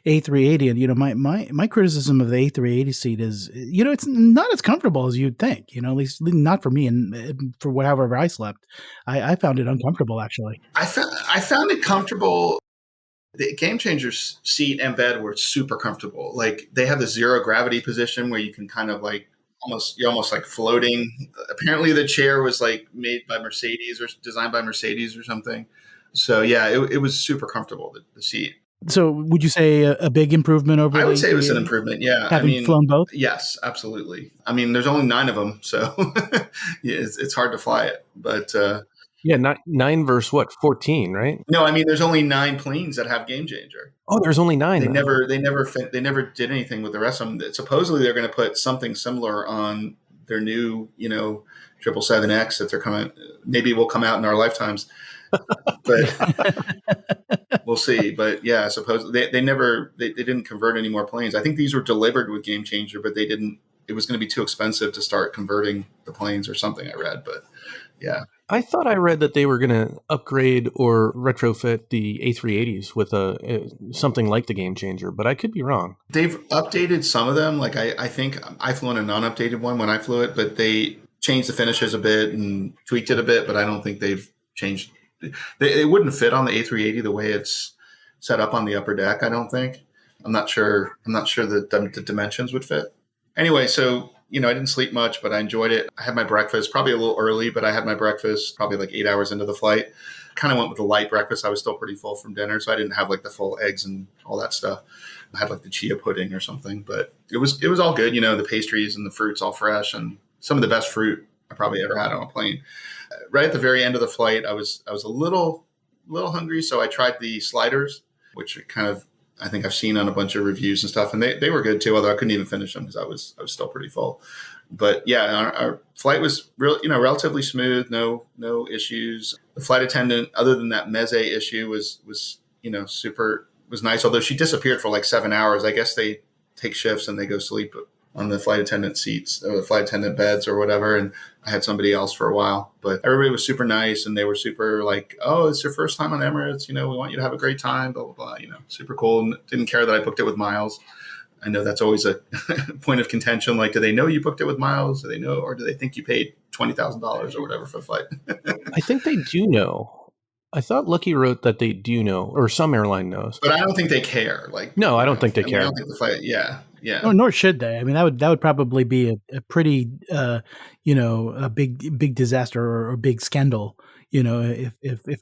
A380, and my criticism of the A380 seat is, it's not as comfortable as you'd think. At least not for me, and for whatever I slept, I found it uncomfortable actually. I found it comfortable. The Game Changer's seat and bed were super comfortable. Like they have the zero gravity position where you can kind of like you're almost like floating. Apparently the chair was like made by Mercedes or designed by Mercedes or something. So yeah, it was super comfortable, the seat. So would you say a big improvement over? I would say it was an improvement. Yeah. Having flown both? Yes, absolutely. I mean, there's only 9 of them, so yeah, it's hard to fly it, but yeah, 9 versus what, 14, right? No, I mean, there's only 9 planes that have Game Changer. Oh, there's only 9. They never did anything with the rest of them. Supposedly, they're going to put something similar on their new, 777X that they're coming. Maybe will come out in our lifetimes, but we'll see. But yeah, supposedly they didn't convert any more planes. I think these were delivered with Game Changer, but they didn't. It was going to be too expensive to start converting the planes or something. I read, but yeah. I thought I read that they were going to upgrade or retrofit the A380s with something like the Game Changer, but I could be wrong. They've updated some of them. Like I think I flew in a non-updated one when I flew it, but they changed the finishes a bit and tweaked it a bit, but I don't think they've changed. It wouldn't fit on the A380 the way it's set up on the upper deck, I don't think. I'm not sure that the dimensions would fit. Anyway, so I didn't sleep much, but I enjoyed it. I had my breakfast probably a little early, but I had my breakfast probably like 8 hours into the flight. Kind of went with a light breakfast. I was still pretty full from dinner, so I didn't have like the full eggs and all that stuff. I had like the chia pudding or something, but it was all good. The pastries and the fruits all fresh, and some of the best fruit I probably ever had on a plane. Right at the very end of the flight, I was a little hungry, so I tried the sliders, which kind of I think I've seen on a bunch of reviews and stuff, and they were good too. Although I couldn't even finish them because I was still pretty full. But yeah, our flight was relatively smooth, no issues. The flight attendant, other than that meze issue, was nice. Although she disappeared for like 7 hours. I guess they take shifts and they go sleep on the flight attendant seats or the flight attendant beds or whatever. And I had somebody else for a while, but everybody was super nice and they were super like, oh, it's your first time on Emirates. We want you to have a great time, blah, blah, blah, super cool. And didn't care that I booked it with miles. I know that's always a point of contention. Like, do they know you booked it with miles? Do they know, or do they think you paid $20,000 or whatever for the flight? I think they do know. I thought Lucky wrote that they do know, or some airline knows. But I don't think they care. No, I don't think they care. I don't think the flight, yeah. No, nor should they. I mean, that would probably be a pretty, a big disaster or a big scandal. If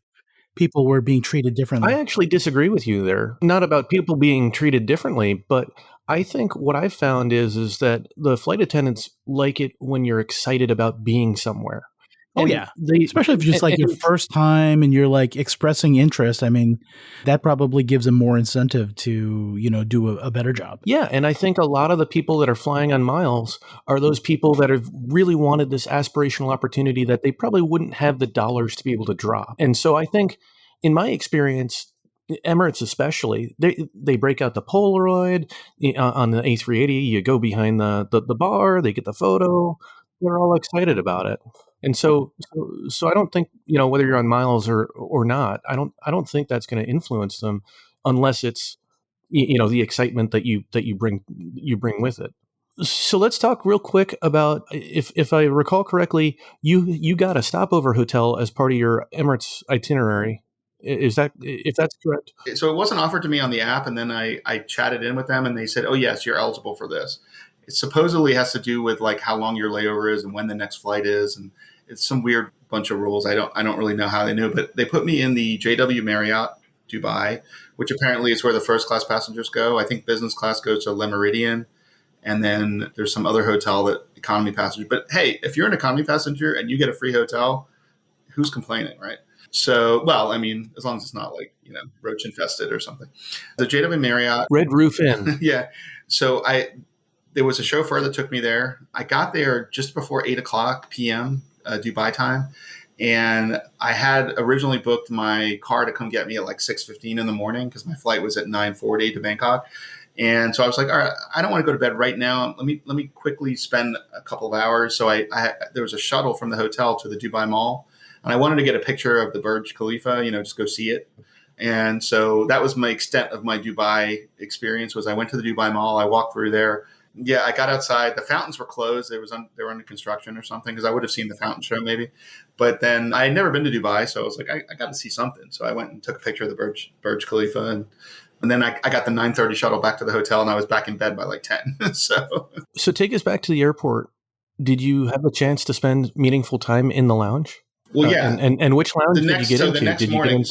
people were being treated differently. I actually disagree with you there. Not about people being treated differently, but I think what I've found is that the flight attendants like it when you're excited about being somewhere. And especially if it's just your first time and you're like expressing interest. I mean, that probably gives them more incentive to, do a better job. Yeah. And I think a lot of the people that are flying on miles are those people that have really wanted this aspirational opportunity that they probably wouldn't have the dollars to be able to drop. And so I think in my experience, Emirates especially, they break out the Polaroid on the A380. You go behind the bar, they get the photo. They're all excited about it. And so I don't think, whether you're on miles or not, I don't think that's going to influence them unless it's, the excitement that you bring with it. So let's talk real quick about, if I recall correctly, you got a stopover hotel as part of your Emirates itinerary. Is that, if that's correct? So it wasn't offered to me on the app, and then I chatted in with them, and they said, "Oh yes, you're eligible for this." It supposedly has to do with like how long your layover is and when the next flight is, and it's some weird bunch of rules. I don't really know how they knew, but they put me in the JW Marriott Dubai, which apparently is where the first class passengers go. I think business class goes to Le Méridien, and then there's some other hotel that economy passengers. But hey, if you're an economy passenger and you get a free hotel, who's complaining, right? So, well, I mean, as long as it's not like, roach infested or something. The JW Marriott, Red Roof Inn. yeah. So there was a chauffeur that took me there. I got there just before 8:00 p.m. Dubai time. And I had originally booked my car to come get me at like 6:15 in the morning because my flight was at 9:40 to Bangkok. And so I was like, all right, I don't want to go to bed right now. Let me quickly spend a couple of hours. So there was a shuttle from the hotel to the Dubai Mall, and I wanted to get a picture of the Burj Khalifa, just go see it. And so that was my extent of my Dubai experience. Was I went to the Dubai Mall, I walked through there. Yeah, I got outside. The fountains were closed. They were under construction or something because I would have seen the fountain show maybe. But then I had never been to Dubai, so I was like, I got to see something. So I went and took a picture of the Burj Khalifa, and then I got the 9:30 shuttle back to the hotel, and I was back in bed by like 10. So take us back to the airport. Did you have a chance to spend meaningful time in the lounge? Well, yeah. And which lounge did you get into? The next morning,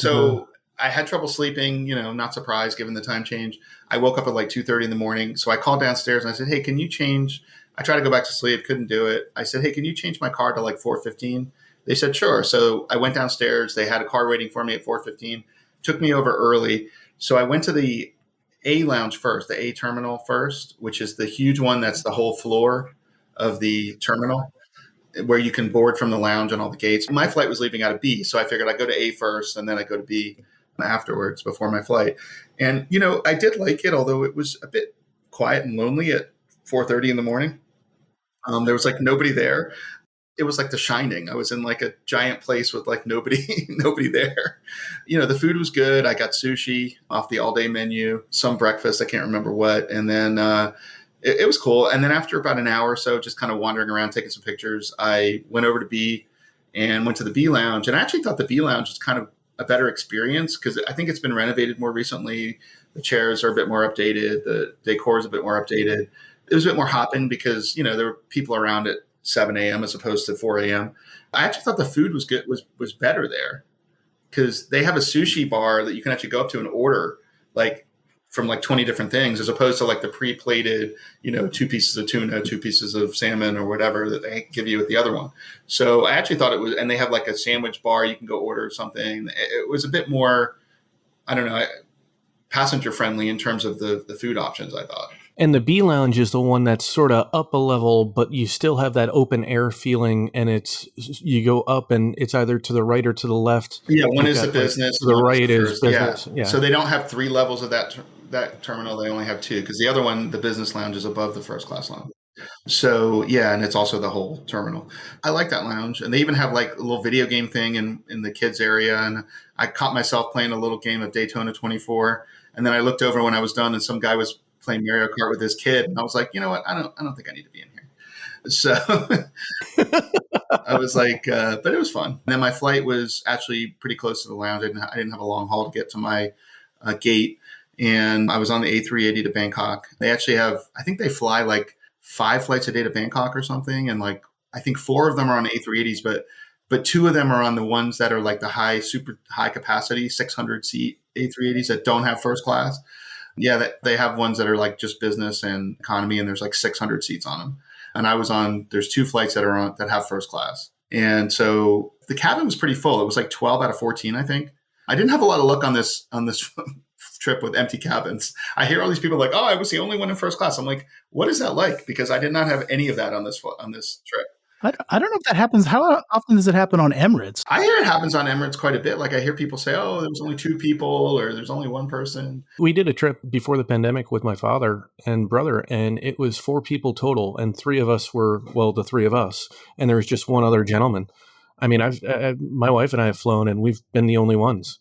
I had trouble sleeping, not surprised given the time change. I woke up at like 2:30 in the morning. So I called downstairs and I said, hey, can you change? I tried to go back to sleep, couldn't do it. I said, hey, can you change my car to like 4:15? They said, sure. So I went downstairs. They had a car waiting for me at 4:15. Took me over early. So I went to the A lounge first, the A terminal first, which is the huge one that's the whole floor of the terminal, where you can board from the lounge and all the gates. My flight was leaving out of B, so I figured I'd go to A first and then I'd go to B afterwards before my flight. And, I did like it, although it was a bit quiet and lonely at 4:30 in the morning. There was like nobody there. It was like The Shining. I was in like a giant place with like nobody there. The food was good. I got sushi off the all-day menu, some breakfast, I can't remember what. And then it was cool. And then after about an hour or so, just kind of wandering around, taking some pictures, I went over to B and went to the B lounge. And I actually thought the B lounge was kind of a better experience because I think it's been renovated more recently. The chairs are a bit more updated. The decor is a bit more updated. It was a bit more hopping because, there were people around at 7 a.m. as opposed to 4 a.m. I actually thought the food was good, was better there because they have a sushi bar that you can actually go up to and order like from like 20 different things as opposed to like the pre-plated, 2 pieces of tuna, 2 pieces of salmon or whatever that they give you with the other one. So I actually thought it was, and they have like a sandwich bar. You can go order something. It was a bit more, I don't know, passenger friendly in terms of the food options, I thought. And the B lounge is the one that's sort of up a level, but you still have that open air feeling, and you go up and it's either to the right or to the left. Yeah, one is the business. The right is business. Yeah. So they don't have 3 levels of that terminal. They only have 2 because the other one, the business lounge, is above the first class lounge. So yeah, and it's also the whole terminal. I like that lounge, and they even have like a little video game thing in the kids area. And I caught myself playing a little game of Daytona 24, and then I looked over when I was done, and some guy was playing Mario Kart with his kid, and I was like, you know what? I don't think I need to be in here. So I was like, but it was fun. And then my flight was actually pretty close to the lounge. I didn't have a long haul to get to my gate, and I was on the A380 to Bangkok. They actually have, I think they fly like 5 flights a day to Bangkok or something, and like I think 4 of them are on A380s, but 2 of them are on the ones that are like the super high capacity 600 seat A380s that don't have first class. Yeah, they have ones that are like just business and economy, and there's like 600 seats on them. And there's 2 flights that have first class. And so the cabin was pretty full. It was like 12 out of 14, I think. I didn't have a lot of luck on this trip with empty cabins. I hear all these people like, oh, I was the only one in first class. I'm like, what is that like? Because I did not have any of that on this trip. I don't know if that happens. How often does it happen on Emirates? I hear it happens on Emirates quite a bit. Like I hear people say, oh, there was only 2 people or there's only 1 person. We did a trip before the pandemic with my father and brother, and it was 4 people total. And 3 of us were, the 3 of us. And there was just 1 other gentleman. I mean, my wife and I have flown, and we've been the only ones.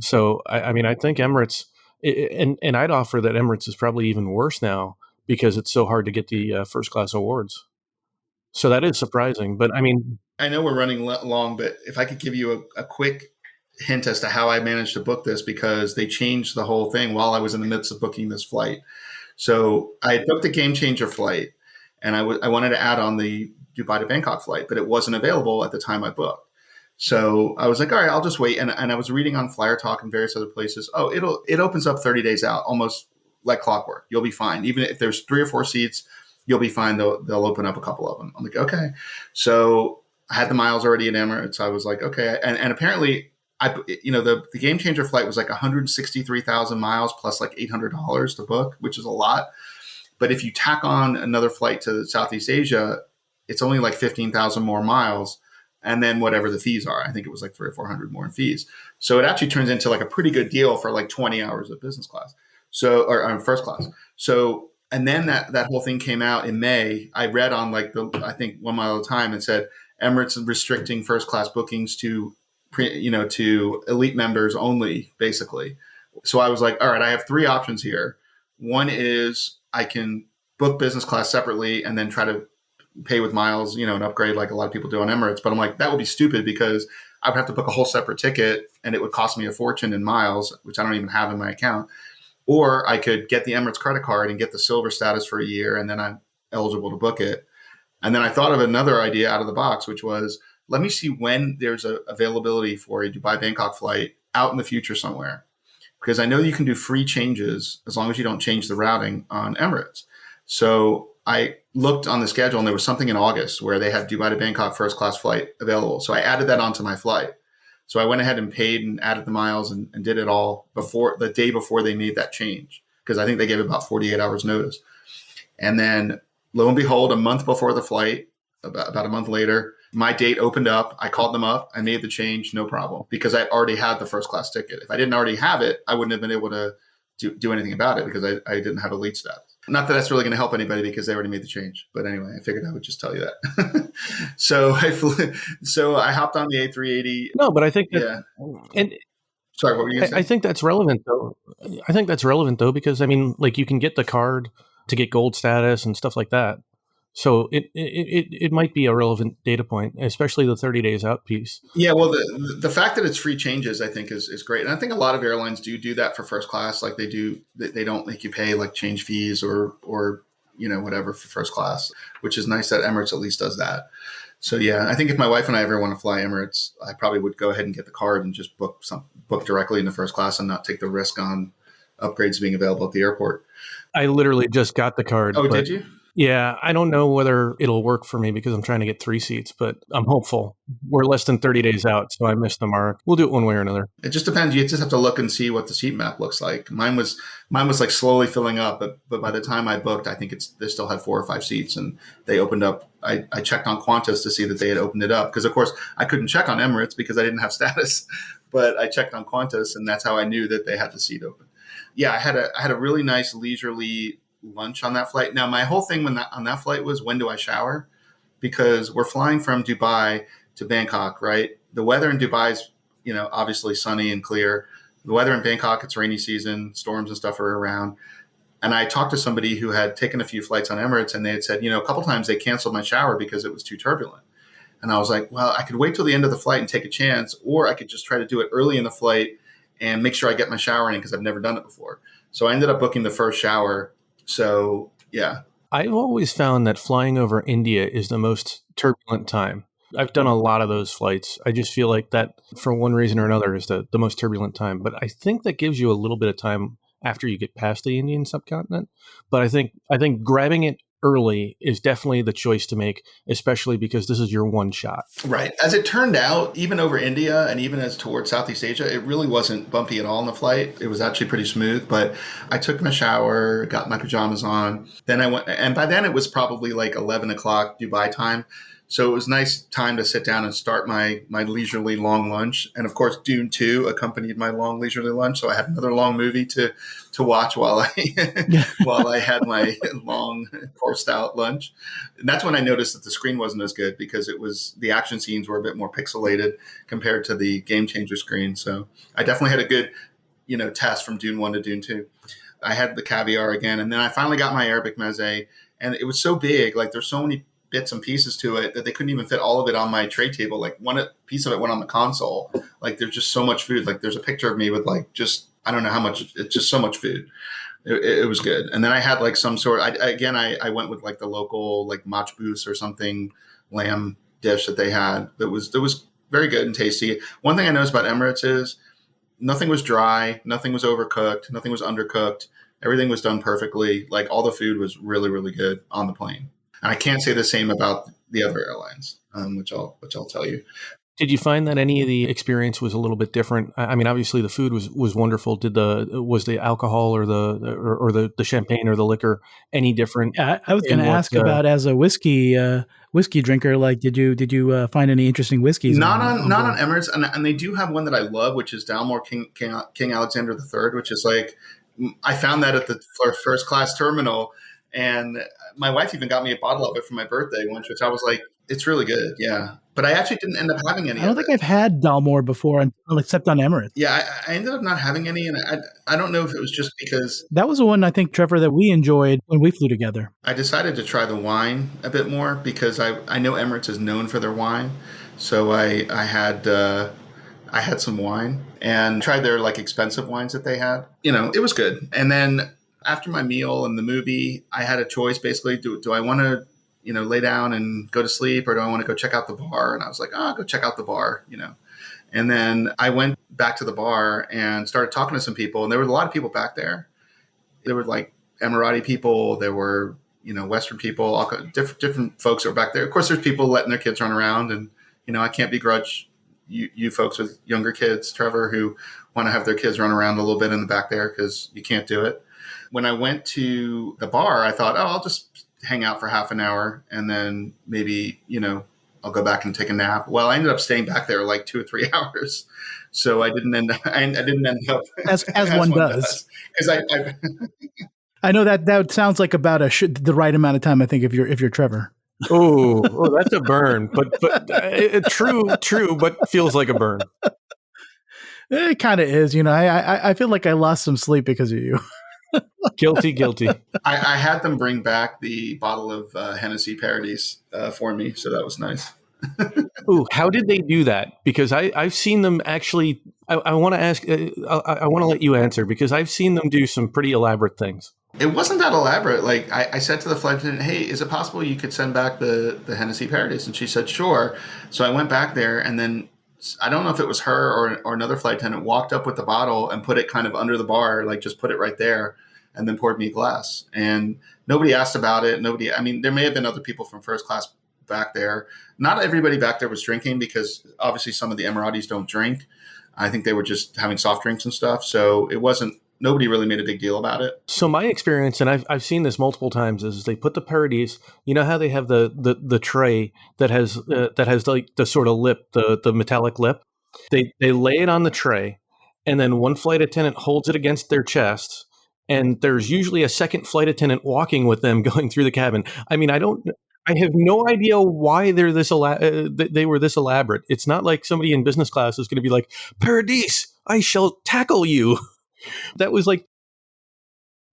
So, I mean, I think Emirates, and I'd offer that Emirates is probably even worse now because it's so hard to get the first class awards. So that is surprising. But I mean, I know we're running long, but if I could give you a quick hint as to how I managed to book this because they changed the whole thing while I was in the midst of booking this flight. So I had booked a game changer flight, and I wanted to add on the Dubai to Bangkok flight, but it wasn't available at the time I booked. So I was like, all right, I'll just wait. And I was reading on Flyer Talk and various other places. Oh, it opens up 30 days out, almost like clockwork. You'll be fine. Even if there's 3 or 4 seats, you'll be fine. They'll open up a couple of them. I'm like, okay. So I had the miles already in Emirates. I was like, okay. And apparently, the game changer flight was like 163,000 miles plus like $800 to book, which is a lot. But if you tack on another flight to Southeast Asia, it's only like 15,000 more miles. And then whatever the fees are, I think it was like 300 or 400 more in fees. So it actually turns into like a pretty good deal for like 20 hours of business class. So, or first class. So, and then that whole thing came out in May. I read on like I think 1 Mile at a Time, and said Emirates is restricting first class bookings to elite members only, basically. So I was like, all right, I have 3 options here. One is I can book business class separately and then try to pay with miles, and upgrade like a lot of people do on Emirates. But I'm like, that would be stupid because I would have to book a whole separate ticket and it would cost me a fortune in miles, which I don't even have in my account. Or I could get the Emirates credit card and get the silver status for a year, and then I'm eligible to book it. And then I thought of another idea out of the box, which was, let me see when there's a availability for a Dubai Bangkok flight out in the future somewhere. Because I know you can do free changes as long as you don't change the routing on Emirates. So I looked on the schedule, and there was something in August where they had Dubai to Bangkok first class flight available. So I added that onto my flight. So I went ahead and paid and added the miles and did it all before the day before they made that change, because I think they gave about 48 hours notice. And then lo and behold, a month before the flight, about a month later, my date opened up. I called them up. I made the change, no problem, because I already had the first class ticket. If I didn't already have it, I wouldn't have been able to do anything about it because I didn't have elite status. Not that that's really going to help anybody because they already made the change. But anyway, I figured I would just tell you that. So I hopped on the A380. No, but I think that, yeah. And Sorry, what were you going to say? I think that's relevant though. I think that's relevant though, because I mean, like, you can get the card to get gold status and stuff like that. So it might be a relevant data point, especially the 30 days out piece. Yeah, well, the fact that it's free changes, I think, is great. And I think a lot of airlines do that for first class. Like they don't make you pay like change fees or whatever for first class, which is nice that Emirates at least does that. So yeah, I think if my wife and I ever want to fly Emirates, I probably would go ahead and get the card and just book directly in the first class and not take the risk on upgrades being available at the airport. I literally just got the card. Oh, did you? Yeah, I don't know whether it'll work for me because I'm trying to get 3 seats, but I'm hopeful. We're less than 30 days out, so I missed the mark. We'll do it one way or another. It just depends. You just have to look and see what the seat map looks like. Mine was like slowly filling up, but by the time I booked, I think they still had 4 or 5 seats, and they opened up. I checked on Qantas to see that they had opened it up because, of course, I couldn't check on Emirates because I didn't have status, but I checked on Qantas, and that's how I knew that they had the seat open. Yeah, I had a really nice leisurely lunch on that flight. Now, my whole thing on that flight was, when do I shower? Because we're flying from Dubai to Bangkok, right? The weather in Dubai is, obviously sunny and clear. The weather in Bangkok, it's rainy season, storms and stuff are around. And I talked to somebody who had taken a few flights on Emirates, and they had said, a couple times they canceled my shower because it was too turbulent. And I was like, well, I could wait till the end of the flight and take a chance, or I could just try to do it early in the flight and make sure I get my shower in because I've never done it before. So I ended up booking the first shower. So, yeah. I've always found that flying over India is the most turbulent time. I've done a lot of those flights. I just feel like that, for one reason or another, is the most turbulent time. But I think that gives you a little bit of time after you get past the Indian subcontinent. But I think grabbing it early is definitely the choice to make, especially because this is your one shot. Right. As it turned out, even over India and even as towards Southeast Asia, it really wasn't bumpy at all on the flight. It was actually pretty smooth, but I took my shower, got my pajamas on. Then I went, and by then it was probably like 11 o'clock Dubai time. So it was nice time to sit down and start my leisurely long lunch. And of course, Dune 2 accompanied my long leisurely lunch. So I had another long movie to watch while I had my long coursed out lunch. And that's when I noticed that the screen wasn't as good because the action scenes were a bit more pixelated compared to the Game Changer screen. So I definitely had a good, test from Dune 1 to Dune 2. I had the caviar again. And then I finally got my Arabic meze, and it was so big. Like, there's so many bits and pieces to it that they couldn't even fit all of it on my tray table. Like one piece of it went on the console. Like there's just so much food. Like there's a picture of me with like just I don't know how much. It's just so much food. It was good. And then I had like some sort. I went with like the local like matchboos or something lamb dish that they had. That was very good and tasty. One thing I noticed about Emirates is nothing was dry, nothing was overcooked, nothing was undercooked. Everything was done perfectly. Like all the food was really, really good on the plane. And I can't say the same about the other airlines, which I'll tell you. Did you find that any of the experience was a little bit different? I mean, obviously the food was wonderful. Was the alcohol or the champagne or the liquor any different? Yeah, I was going to ask about as a whiskey drinker. Like, did you find any interesting whiskeys? Not on Emirates, and they do have one that I love, which is Dalmore King Alexander III, which is like I found that at the first class terminal, and my wife even got me a bottle of it for my birthday once, which I was like, it's really good, yeah. But I actually didn't end up having any. I don't think I've had Dalmore before, except on Emirates. Yeah, I ended up not having any, and I don't know if it was just because that was the one I think, Trevor, that we enjoyed when we flew together. I decided to try the wine a bit more because I know Emirates is known for their wine, so I had some wine and tried their like expensive wines that they had. You know, it was good. And then after my meal and the movie, I had a choice basically. Do I want to lay down and go to sleep, or do I want to go check out the bar? And I was like, I'll go check out the bar, And then I went back to the bar and started talking to some people, and there were a lot of people back there. There were like Emirati people, there were, Western people, all different folks that were back there. Of course, there's people letting their kids run around, and, I can't begrudge you folks with younger kids, Trevor, who want to have their kids run around a little bit in the back there because you can't do it. When I went to the bar, I thought, I'll just hang out for half an hour and then maybe, I'll go back and take a nap. Well, I ended up staying back there like 2 or 3 hours. So I didn't end up as one does. Because I know that sounds like about the right amount of time, I think, if you're Trevor. Oh, that's a burn, but true, but feels like a burn. It kind of is, I feel like I lost some sleep because of you. Guilty. I had them bring back the bottle of Hennessy Paradise for me, so that was nice. Ooh, how did they do that? Because I've seen them actually. I want to ask. I want to let you answer because I've seen them do some pretty elaborate things. It wasn't that elaborate. Like I said to the flight attendant, "Hey, is it possible you could send back the Hennessy Paradise?" And she said, "Sure." So I went back there, and then I don't know if it was her or another flight attendant walked up with the bottle and put it kind of under the bar, like just put it right there, and then poured me a glass. And nobody asked about it. I mean, there may have been other people from first class back there. Not everybody back there was drinking because obviously some of the Emiratis don't drink. I think they were just having soft drinks and stuff. So nobody really made a big deal about it. So my experience, and I've seen this multiple times, is they put the Paradise. You know how they have the tray that has like the sort of lip, the metallic lip. They lay it on the tray, and then one flight attendant holds it against their chest, and there's usually a second flight attendant walking with them going through the cabin. I mean, I have no idea why they were this elaborate. It's not like somebody in business class is going to be like, "Paradise, I shall tackle you." That was like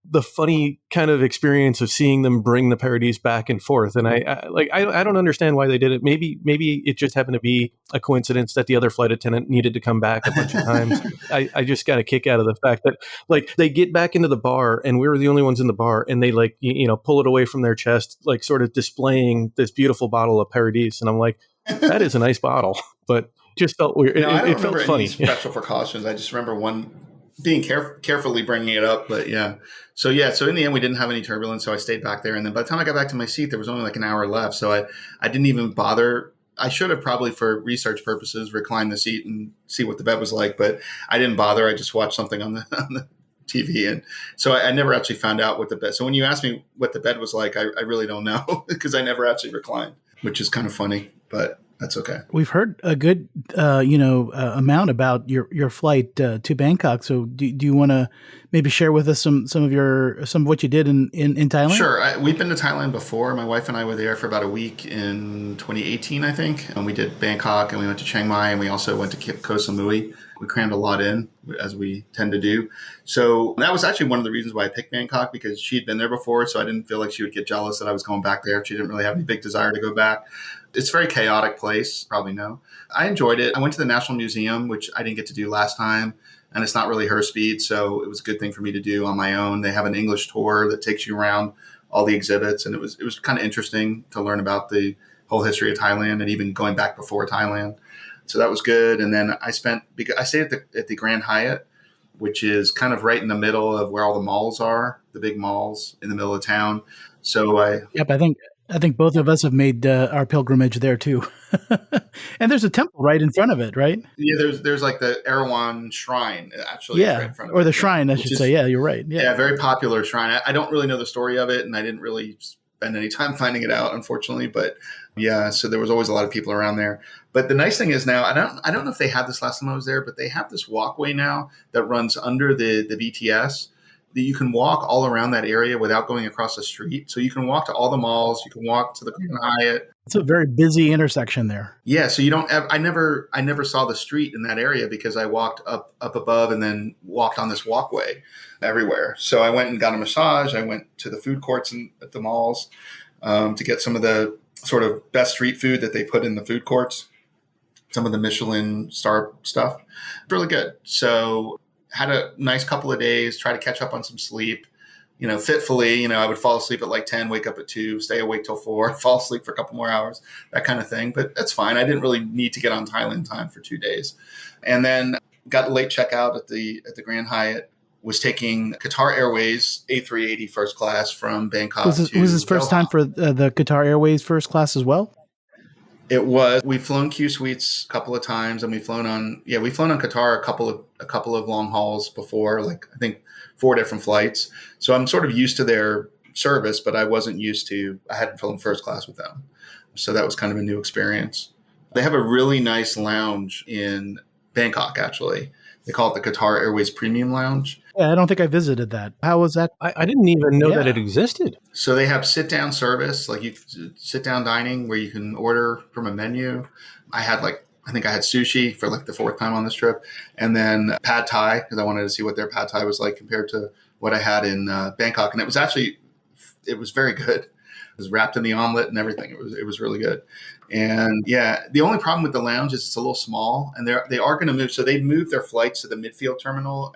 the funny kind of experience of seeing them bring the Paradise back and forth. And I don't understand why they did it. Maybe it just happened to be a coincidence that the other flight attendant needed to come back a bunch of times. I just got a kick out of the fact that like they get back into the bar and we were the only ones in the bar, and they like, pull it away from their chest, like sort of displaying this beautiful bottle of Paradise. And I'm like, that is a nice bottle, but just felt weird. It felt funny. Special precautions. I just remember one being carefully bringing it up, but yeah. So in the end, we didn't have any turbulence. So I stayed back there, and then by the time I got back to my seat, there was only like an hour left. So I didn't even bother. I should have probably, for research purposes, reclined the seat and see what the bed was like, but I didn't bother. I just watched something on the TV, and so I never actually found out what the bed. So when you asked me what the bed was like, I really don't know because I never actually reclined, which is kind of funny, but that's okay. We've heard a good, amount about your flight to Bangkok. So do you want to maybe share with us some of what you did in Thailand? Sure. We've been to Thailand before. My wife and I were there for about a week in 2018, I think. And we did Bangkok, and we went to Chiang Mai, and we also went to Koh Samui. We crammed a lot in, as we tend to do. So that was actually one of the reasons why I picked Bangkok, because she'd been there before. So I didn't feel like she would get jealous that I was going back there. She didn't really have any big desire to go back. It's a very chaotic place, probably know. I enjoyed it. I went to the National Museum, which I didn't get to do last time. And it's not really her speed. So it was a good thing for me to do on my own. They have an English tour that takes you around all the exhibits. And it was kind of interesting to learn about the whole history of Thailand and even going back before Thailand. So that was good. And then I stayed at the Grand Hyatt, which is kind of right in the middle of where all the malls are, the big malls in the middle of town. So I think both of us have made our pilgrimage there too. And there's a temple right in front of it, right? Yeah, there's like the Erewhon Shrine, actually, is right in front of or it. the shrine, I should say. Yeah, you're right. Yeah, very popular shrine. I don't really know the story of it, and I didn't really spend any time finding it out, unfortunately. But yeah, so there was always a lot of people around there. But the nice thing is now, I don't know if they had this last time I was there, but they have this walkway now that runs under the BTS that you can walk all around that area without going across the street. So you can walk to all the malls, you can walk to the Grand Hyatt. It's a very busy intersection there. Yeah, so you don't. I never saw the street in that area because I walked up above and then walked on this walkway everywhere. So I went and got a massage. I went to the food courts at the malls to get some of the sort of best street food that they put in the food courts. Some of the Michelin star stuff, really good. So had a nice couple of days. Try to catch up on some sleep. Fitfully, I would fall asleep at like 10, wake up at 2, stay awake till 4, fall asleep for a couple more hours, that kind of thing. But that's fine. I didn't really need to get on Thailand time for 2 days. And then got a late checkout at the Grand Hyatt, was taking Qatar Airways A380 First Class from Bangkok. Was this first Doha. time for the Qatar Airways First Class as well? It was. We've flown Q Suites a couple of times, and we've flown on Qatar a couple of long hauls before, like I think 4 different flights. So I'm sort of used to their service, but I hadn't flown first class with them. So that was kind of a new experience. They have a really nice lounge in Bangkok, actually. They call it the Qatar Airways Premium Lounge. Yeah, I don't think I visited that. How was that? I didn't even know that it existed. So they have sit-down service, like you sit-down dining where you can order from a menu. I think I had sushi for like the 4th time on this trip, and then pad thai, because I wanted to see what their pad thai was like compared to what I had in Bangkok. And it was very good. It was wrapped in the omelet and everything. It was really good. And yeah, the only problem with the lounge is it's a little small, and they are going to move. So they moved their flights to the midfield terminal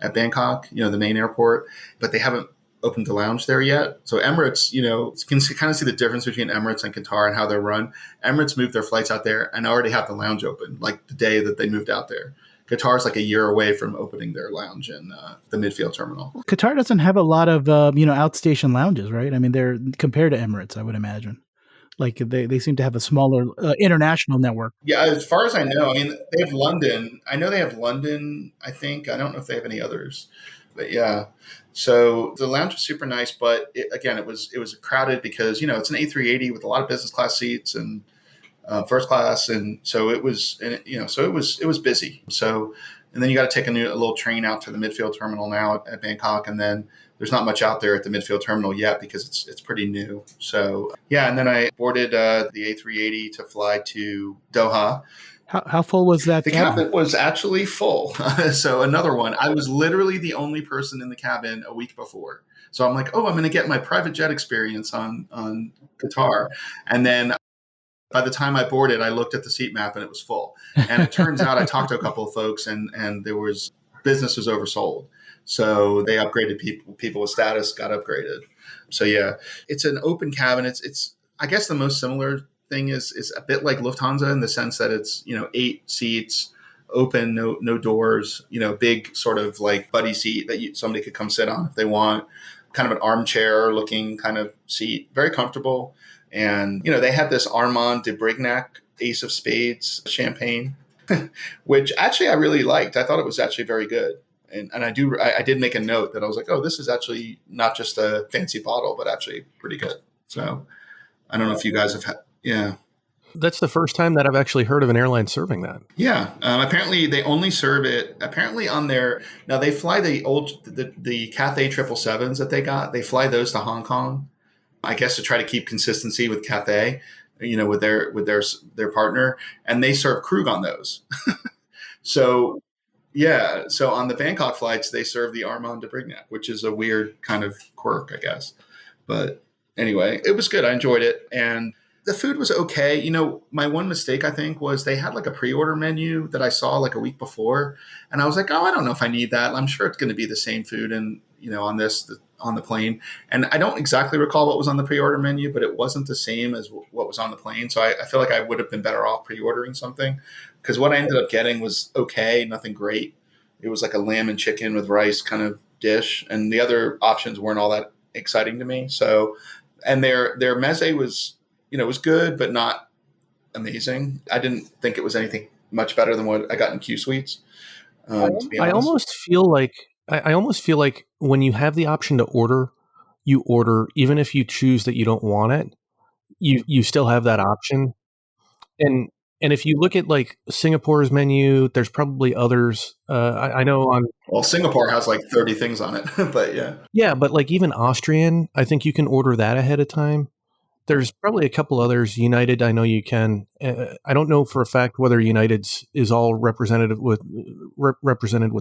at Bangkok, the main airport, but they haven't opened the lounge there yet. So Emirates, you can kind of see the difference between Emirates and Qatar and how they're run. Emirates moved their flights out there and already have the lounge open, like the day that they moved out there. Qatar's like a year away from opening their lounge in the midfield terminal. Qatar doesn't have a lot of outstation lounges, right? I mean, they're compared to Emirates, I would imagine. Like they seem to have a smaller international network. Yeah, as far as I know, I mean, they have London. I know they have London, I think. I don't know if they have any others. But yeah, so the lounge was super nice. But it was crowded because, it's an A380 with a lot of business class seats and first class. And so it was busy. So, and then you got to take a little train out to the midfield terminal now at Bangkok. And then there's not much out there at the midfield terminal yet because it's pretty new. So yeah, and then I boarded the A380 to fly to Doha. How full was that? The cabin was actually full. So another one. I was literally the only person in the cabin a week before. So I'm like, I'm going to get my private jet experience on Qatar. And then by the time I boarded, I looked at the seat map and it was full. And it turns out I talked to a couple of folks and there was business was oversold. So they upgraded people with status got upgraded. So yeah, it's an open cabin. It's I guess the most similar thing is a bit like Lufthansa in the sense that it's 8 seats, open, no doors, big sort of like buddy seat that somebody could come sit on if they want, kind of an armchair looking kind of seat, very comfortable. And they had this Armand de Brignac Ace of Spades champagne, which actually I really liked. I thought it was actually very good. And I did make a note that I was like, this is actually not just a fancy bottle, but actually pretty good. So I don't know if you guys have had, yeah. That's the first time that I've actually heard of an airline serving that. Yeah. Apparently they only serve it on now they fly the Cathay 777s that they got. They fly those to Hong Kong, I guess, to try to keep consistency with Cathay, with their partner, and they serve Krug on those. So Yeah. So on the Bangkok flights, they serve the Armand de Brignac, which is a weird kind of quirk, I guess. But anyway, it was good. I enjoyed it. And the food was okay. My one mistake, I think, was they had like a pre-order menu that I saw like a week before. And I was like, oh, I don't know if I need that. I'm sure it's going to be the same food and, on the plane. And I don't exactly recall what was on the pre-order menu, but it wasn't the same as what was on the plane. So I feel like I would have been better off pre-ordering something, because what I ended up getting was okay, nothing great. It was like a lamb and chicken with rice kind of dish, and the other options weren't all that exciting to me. So, and their meze was good, but not amazing. I didn't think it was anything much better than what I got in Q Suites. To be I honest. almost feel like I almost feel like when you have the option to order, you order even if you choose that you don't want it. You still have that option. And and if you look at like Singapore's menu, there's probably others. I know on Well, Singapore has like 30 things on it, but yeah. yeah, but like even Austrian, I think you can order that ahead of time. There's probably a couple others. United, I know you can. I don't know for a fact whether United's is all represented with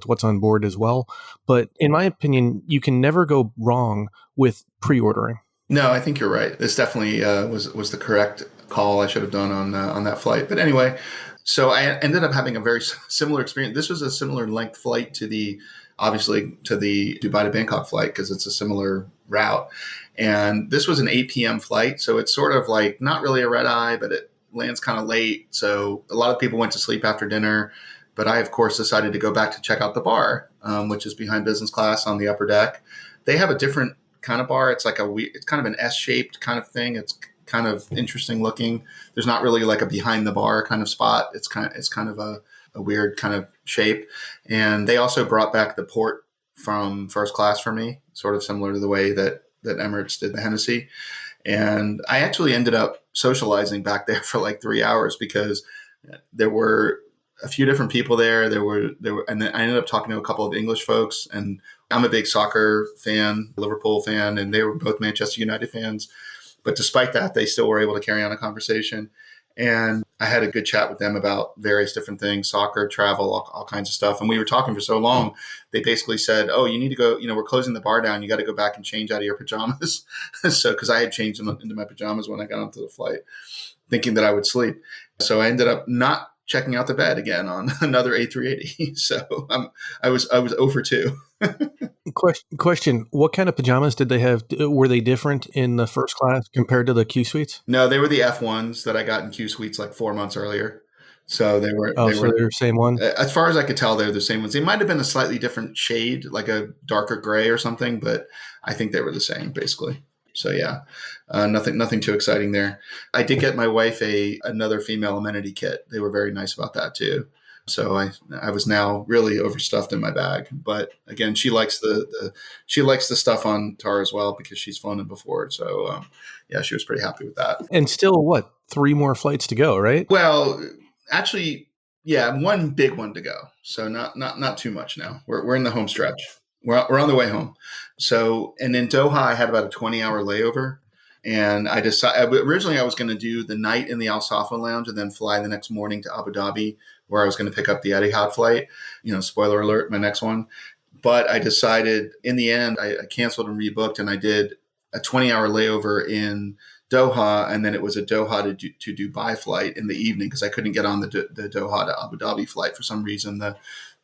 what's on board as well. But in my opinion, you can never go wrong with pre-ordering. No, I think you're right. This definitely was the correct call I should have done on that flight. But anyway, so I ended up having a very similar experience. This was a similar length flight to the Dubai to Bangkok flight, because it's a similar route. And this was an 8 p.m. flight, so it's sort of like not really a red eye, but it lands kind of late. So a lot of people went to sleep after dinner. But I, of course, decided to go back to check out the bar, which is behind business class on the upper deck. They have a different kind of bar. It's it's kind of an S-shaped kind of thing. It's kind of interesting looking. There's not really like a behind the bar kind of spot. It's kind of a weird kind of shape. And they also brought back the port from first class for me, sort of similar to the way that Emirates did the Hennessy. And I actually ended up socializing back there for like 3 hours, because there were a few different people there. And then I ended up talking to a couple of English folks, and I'm a big soccer fan, Liverpool fan, and they were both Manchester United fans. But despite that, they still were able to carry on a conversation. And I had a good chat with them about various different things, soccer, travel, all kinds of stuff. And we were talking for so long, they basically said, oh, you need to go, we're closing the bar down. You got to go back and change out of your pajamas. So, because I had changed into my pajamas when I got onto the flight, thinking that I would sleep. So I ended up not checking out the bed again on another A380. So I was over 2. Question: what kind of pajamas did they have? Were they different in the first class compared to the Q suites? No, they were the F1s that I got in Q suites like 4 months earlier. So they were. Oh, so they're the same one. As far as I could tell, they're the same ones. They might have been a slightly different shade, like a darker gray or something, but I think they were the same basically. So yeah, nothing too exciting there. I did get my wife another female amenity kit. They were very nice about that too. So I was now really overstuffed in my bag. But again, she likes she likes the stuff on Tar as well, because she's flown it before. So yeah, she was pretty happy with that. And still, what, 3 more flights to go, right? Well, actually, yeah, one big one to go. So not too much now. We're in the home stretch. We're on the way home. So, and in Doha, I had about a 20-hour layover. And I decided originally I was going to do the night in the Al Safa lounge and then fly the next morning to Abu Dhabi, where I was going to pick up the Etihad flight. Spoiler alert, my next one. But I decided in the end, I canceled and rebooked, and I did a 20-hour layover in Doha, and then it was a Doha to Dubai flight in the evening, because I couldn't get on the Doha to Abu Dhabi flight for some reason.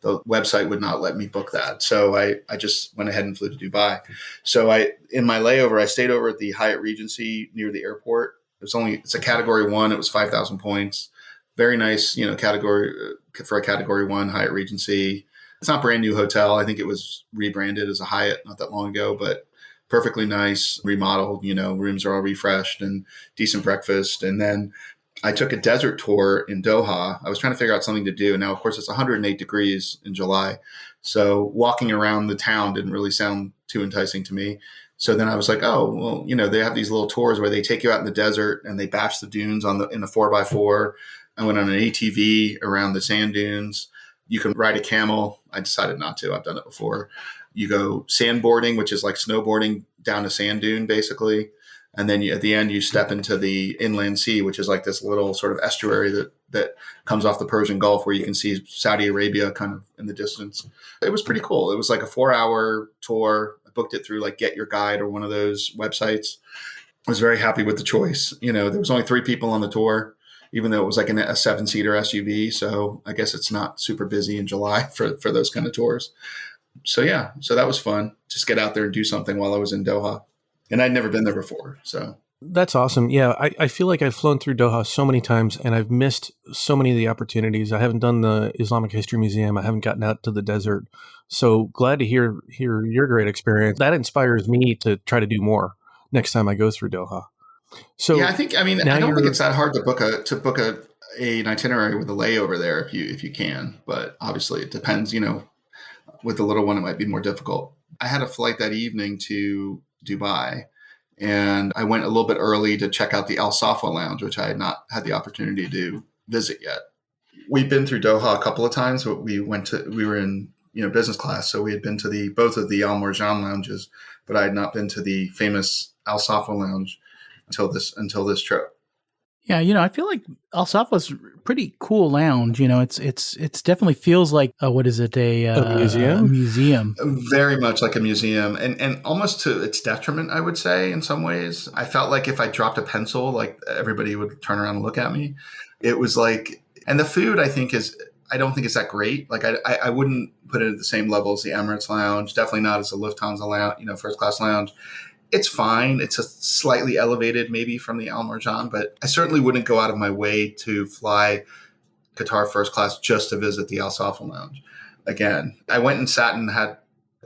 The website would not let me book that. So I just went ahead and flew to Dubai. So in my layover, I stayed over at the Hyatt Regency near the airport. It's a category 1. It was 5,000 points. Very nice, category for a category 1 Hyatt Regency. It's not a brand new hotel. I think it was rebranded as a Hyatt not that long ago, but perfectly nice, remodeled, rooms are all refreshed and decent breakfast. And then I took a desert tour in Doha. I was trying to figure out something to do. Now, of course, it's 108 degrees in July. So walking around the town didn't really sound too enticing to me. So then I was like, oh, well, they have these little tours where they take you out in the desert and they bash the dunes in a 4x4. I went on an ATV around the sand dunes. You can ride a camel. I decided not to. I've done it before. You go sandboarding, which is like snowboarding down a sand dune, basically. And then at the end, you step into the inland sea, which is like this little sort of estuary that comes off the Persian Gulf where you can see Saudi Arabia kind of in the distance. It was pretty cool. It was like a 4-hour tour. I booked it through like Get Your Guide or one of those websites. I was very happy with the choice. There was only 3 people on the tour, even though it was like a 7-seater SUV. So I guess it's not super busy in July for those kind of tours. So yeah, so that was fun. Just get out there and do something while I was in Doha. And I'd never been there before. So that's awesome. Yeah, I feel like I've flown through Doha so many times and I've missed so many of the opportunities. I haven't done the Islamic History Museum. I haven't gotten out to the desert. So glad to hear your great experience. That inspires me to try to do more next time I go through Doha. So yeah, I don't think it's that hard to book an itinerary with a layover there if you can. But obviously it depends, with the little one, it might be more difficult. I had a flight that evening to Dubai, and I went a little bit early to check out the Al Safwa Lounge, which I had not had the opportunity to visit yet. We've been through Doha a couple of times, but we were in business class, so we had been to both of the Al Marjan lounges, but I had not been to the famous Al Safwa Lounge until this trip. Yeah, I feel like Al Safwa's pretty cool lounge. It's definitely feels like what is it, a museum? A museum. Very much like a museum, and almost to its detriment, I would say. In some ways, I felt like if I dropped a pencil, like everybody would turn around and look at me. It was like, and the food I don't think it's that great. Like I wouldn't put it at the same level as the Emirates lounge. Definitely not as the Lufthansa lounge, first class lounge. It's fine. It's a slightly elevated maybe from the Al Marjan, but I certainly wouldn't go out of my way to fly Qatar first class just to visit the Al Safa Lounge. Again, I went and sat and had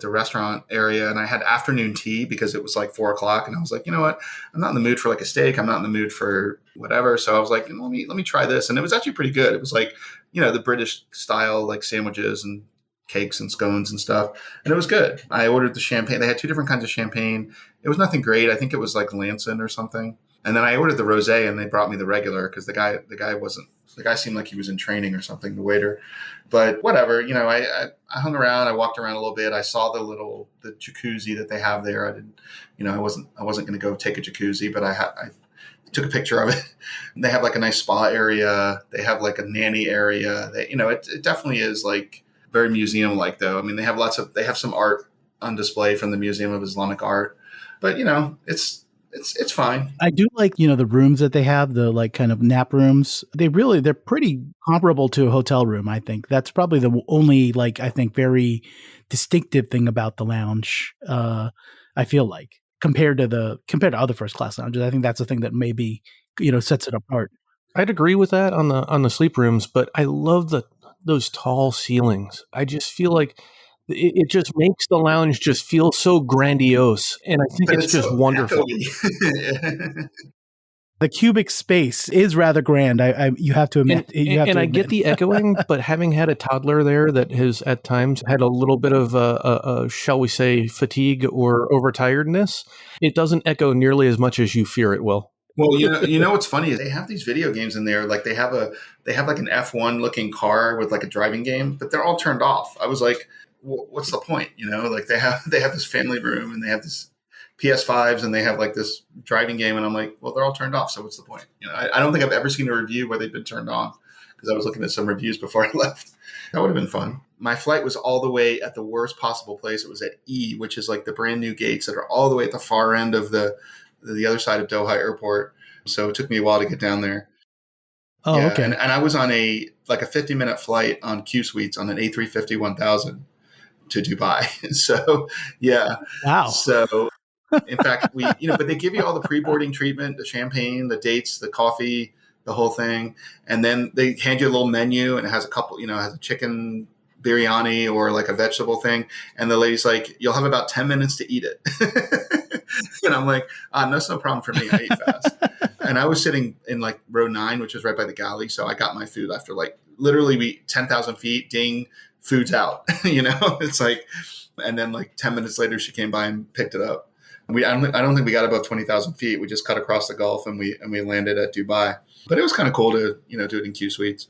the restaurant area, and I had afternoon tea because it was like 4 o'clock, and I was like, you know what? I'm not in the mood for like a steak. I'm not in the mood for whatever. So I was like, let me try this, and it was actually pretty good. It was like, the British style like sandwiches and cakes and scones and stuff. And it was good. I ordered the champagne. They had 2 different kinds of champagne. It was nothing great. I think it was like Lanson or something. And then I ordered the rosé, and they brought me the regular because the guy seemed like he was in training or something, the waiter. But whatever, I hung around. I walked around a little bit. I saw the jacuzzi that they have there. I didn't, I wasn't going to go take a jacuzzi, but I took a picture of it. They have like a nice spa area. They have like a nanny area. It definitely is like very museum-like though. I mean, they have some art on display from the Museum of Islamic Art, but it's fine. I do like, the rooms that they have, the like kind of nap rooms. They're pretty comparable to a hotel room, I think. That's probably the only like I think very distinctive thing about the lounge. I feel like compared to other first class lounges, I think that's the thing that maybe, sets it apart. I'd agree with that on the sleep rooms, but I love those tall ceilings. I just feel like it just makes the lounge just feel so grandiose, and I think it's just so wonderful. The cubic space is rather grand. You have to admit. I get the echoing, but having had a toddler there that has at times had a little bit of a shall we say fatigue or overtiredness, it doesn't echo nearly as much as you fear it will. Well, what's funny is they have these video games in there. Like they have like an F1 looking car with like a driving game, but they're all turned off. I was like, what's the point? Like they have this family room and they have this PS5s and they have like this driving game, and I'm like, well, they're all turned off. So what's the point? I don't think I've ever seen a review where they've been turned on because I was looking at some reviews before I left. That would have been fun. My flight was all the way at the worst possible place. It was at E, which is like the brand new gates that are all the way at the far end of the other side of Doha Airport. So it took me a while to get down there. Oh, yeah, okay. And I was on a 50-minute flight on Q Suites on an A350 1000 to Dubai. So, yeah. Wow. So, in fact, but they give you all the pre-boarding treatment, the champagne, the dates, the coffee, the whole thing. And then they hand you a little menu, and it has a couple, has a chicken biryani or like a vegetable thing. And the lady's like, you'll have about 10 minutes to eat it. And I'm like, that's no problem for me. I eat fast. And I was sitting in like row 9, which is right by the galley. So I got my food after like literally 10,000 feet, ding, food's out, it's like, and then like 10 minutes later, she came by and picked it up. I don't think we got above 20,000 feet. We just cut across the Gulf and we landed at Dubai, but it was kind of cool to, do it in Q Suites.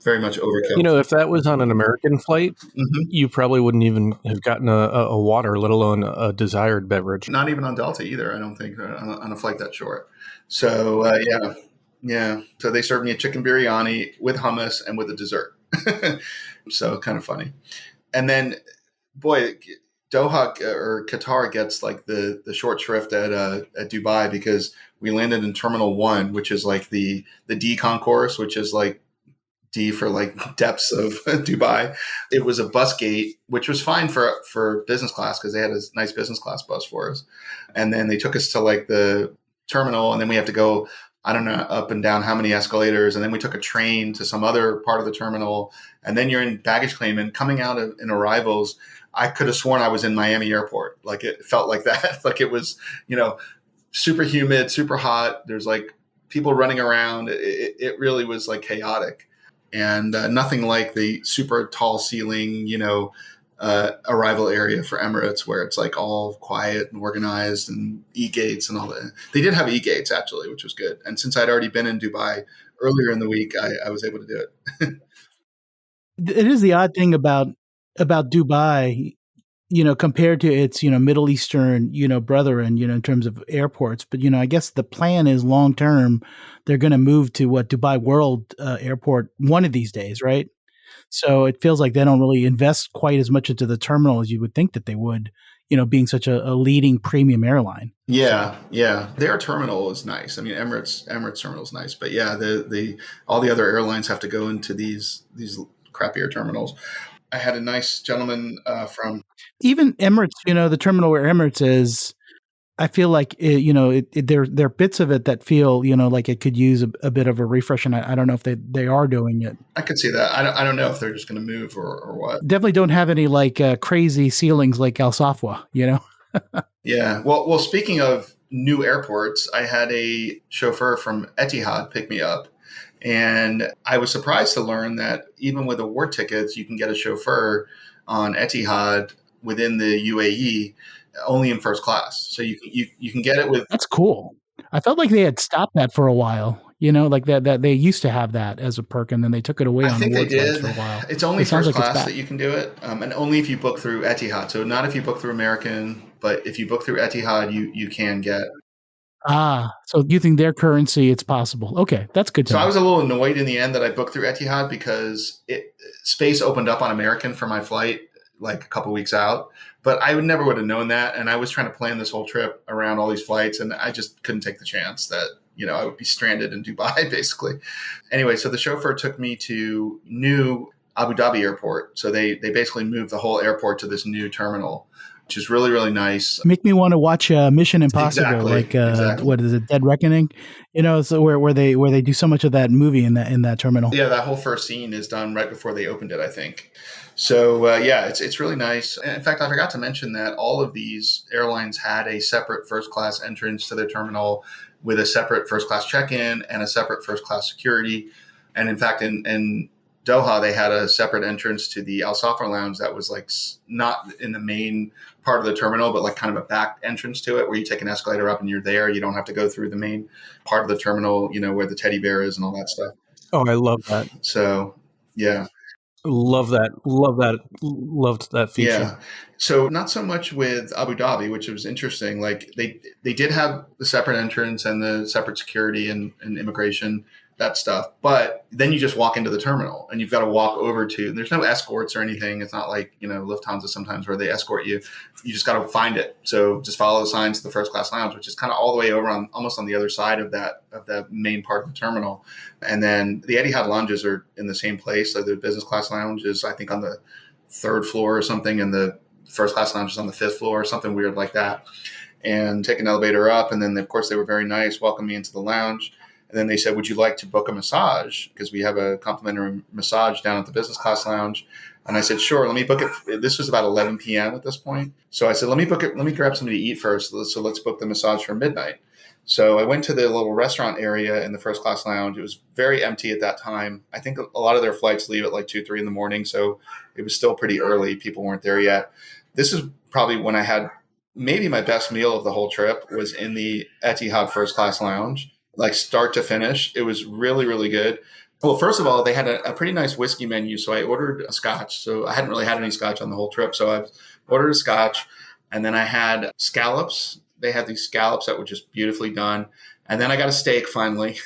very much overkill. If that was on an American flight, you probably wouldn't even have gotten a water, let alone a desired beverage. Not even on Delta either, I don't think, on a flight that short. So, yeah. So they served me a chicken biryani with hummus and with a dessert. So kind of funny. And then, boy, Doha or Qatar gets like the short shrift at Dubai, because we landed in Terminal 1, which is like the D concourse, which is like D for like depths of Dubai. It was a bus gate, which was fine for business class because they had a nice business class bus for us. And then they took us to like the terminal, and then we have to go, I don't know, up and down how many escalators. And then we took a train to some other part of the terminal. And then you're in baggage claim, and coming out in arrivals, I could have sworn I was in Miami airport. Like it felt like that. Like it was, super humid, super hot. There's like people running around. It really was like chaotic. And nothing like the super tall ceiling, arrival area for Emirates, where it's like all quiet and organized, and e-gates and all that. They did have e-gates actually, which was good. And since I'd already been in Dubai earlier in the week, I was able to do it. It is the odd thing about Dubai, compared to its, Middle Eastern, brethren, in terms of airports. But, I guess the plan is long term, they're going to move to Dubai World Airport one of these days, right? So it feels like they don't really invest quite as much into the terminal as you would think that they would, being such a leading premium airline. Yeah, yeah. Their terminal is nice. I mean, Emirates terminal is nice, but yeah, the all the other airlines have to go into these crappier terminals. I had a nice gentleman from even Emirates, the terminal where Emirates is. I feel like there are bits of it that feel like it could use a bit of a refresh, and I don't know if they are doing it. I could see that. I don't know if they're just going to move or what. Definitely don't have any like crazy ceilings like Al Safwa, Yeah. Well. Speaking of new airports, I had a chauffeur from Etihad pick me up, and I was surprised to learn that even with award tickets, you can get a chauffeur on Etihad within the UAE only in first class. So you can get it with. That's cool. I felt like they had stopped that for a while. Like that they used to have that as a perk, and then they took it away on award flights for a while. It's only first class that you can do it, and only if you book through Etihad. So not if you book through American, but if you book through Etihad, you can get. So using their currency, it's possible. Okay, that's good to know. I was a little annoyed in the end that I booked through Etihad, because space opened up on American for my flight like a couple weeks out. But I would have known that, and I was trying to plan this whole trip around all these flights, and I just couldn't take the chance that I would be stranded in Dubai, basically. Anyway, so the chauffeur took me to new Abu Dhabi airport. So they basically moved the whole airport to this new terminal, which is really, really nice. Make me want to watch Mission Impossible, exactly. What is it, Dead Reckoning? So where they do so much of that movie in that terminal. Yeah, that whole first scene is done right before they opened it, I think. So it's really nice. And in fact, I forgot to mention that all of these airlines had a separate first class entrance to their terminal, with a separate first class check-in and a separate first class security. And in fact, in Doha, they had a separate entrance to the Al Safra Lounge that was like not in the main part of the terminal, but like kind of a back entrance to it, where you take an escalator up and you're there. You don't have to go through the main part of the terminal, where the teddy bear is and all that stuff. Oh, I love that. So, yeah. Love that. Loved that feature. Yeah. So not so much with Abu Dhabi, which was interesting. Like they did have the separate entrance and the separate security and immigration, that stuff. But then you just walk into the terminal, and you've got to walk over to, there's no escorts or anything. It's not like, Lufthansa sometimes where they escort you. You just got to find it. So just follow the signs to the first class lounge, which is kind of all the way over almost on the other side of the main part of the terminal. And then the Etihad lounges are in the same place. So the business class lounge is, I think, on the third floor or something, and the first class lounge is on the fifth floor or something weird like that. And take an elevator up. And then, of course, they were very nice, welcomed me into the lounge. And then they said, would you like to book a massage? Because we have a complimentary massage down at the business class lounge. And I said, sure, let me book it. This was about 11 p.m. at this point. So I said, let me book it. Let me grab something to eat first. So let's book the massage for midnight. So I went to the little restaurant area in the first class lounge. It was very empty at that time. I think a lot of their flights leave at like 2, 3 in the morning. So it was still pretty early. People weren't there yet. This is probably when I had maybe my best meal of the whole trip, was in the Etihad first class lounge. Like start to finish. It was really, really good. Well, first of all, they had a pretty nice whiskey menu. So I ordered a scotch. So I hadn't really had any scotch on the whole trip. So I ordered a scotch, and then I had scallops. They had these scallops that were just beautifully done. And then I got a steak finally.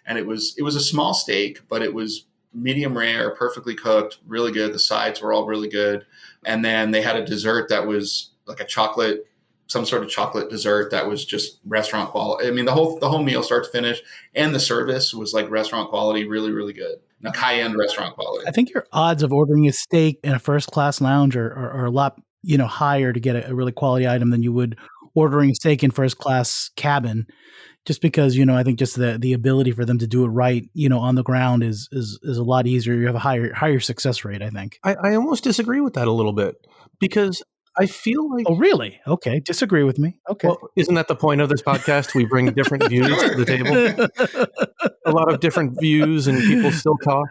And it was a small steak, but it was medium rare, perfectly cooked, really good. The sides were all really good. And then they had a dessert that was like a chocolate, some sort of chocolate dessert that was just restaurant quality. I mean, the whole meal start to finish, and the service was like restaurant quality, really, really good. Like high end restaurant quality. I think your odds of ordering a steak in a first class lounge are a lot, higher to get a really quality item than you would ordering a steak in first class cabin. Just because, I think just the ability for them to do it right, on the ground is a lot easier. You have a higher success rate, I think. I almost disagree with that a little bit, because I feel like... Oh, really? Okay. Disagree with me. Okay. Well, isn't that the point of this podcast? We bring different views to the table. A lot of different views, and people still talk.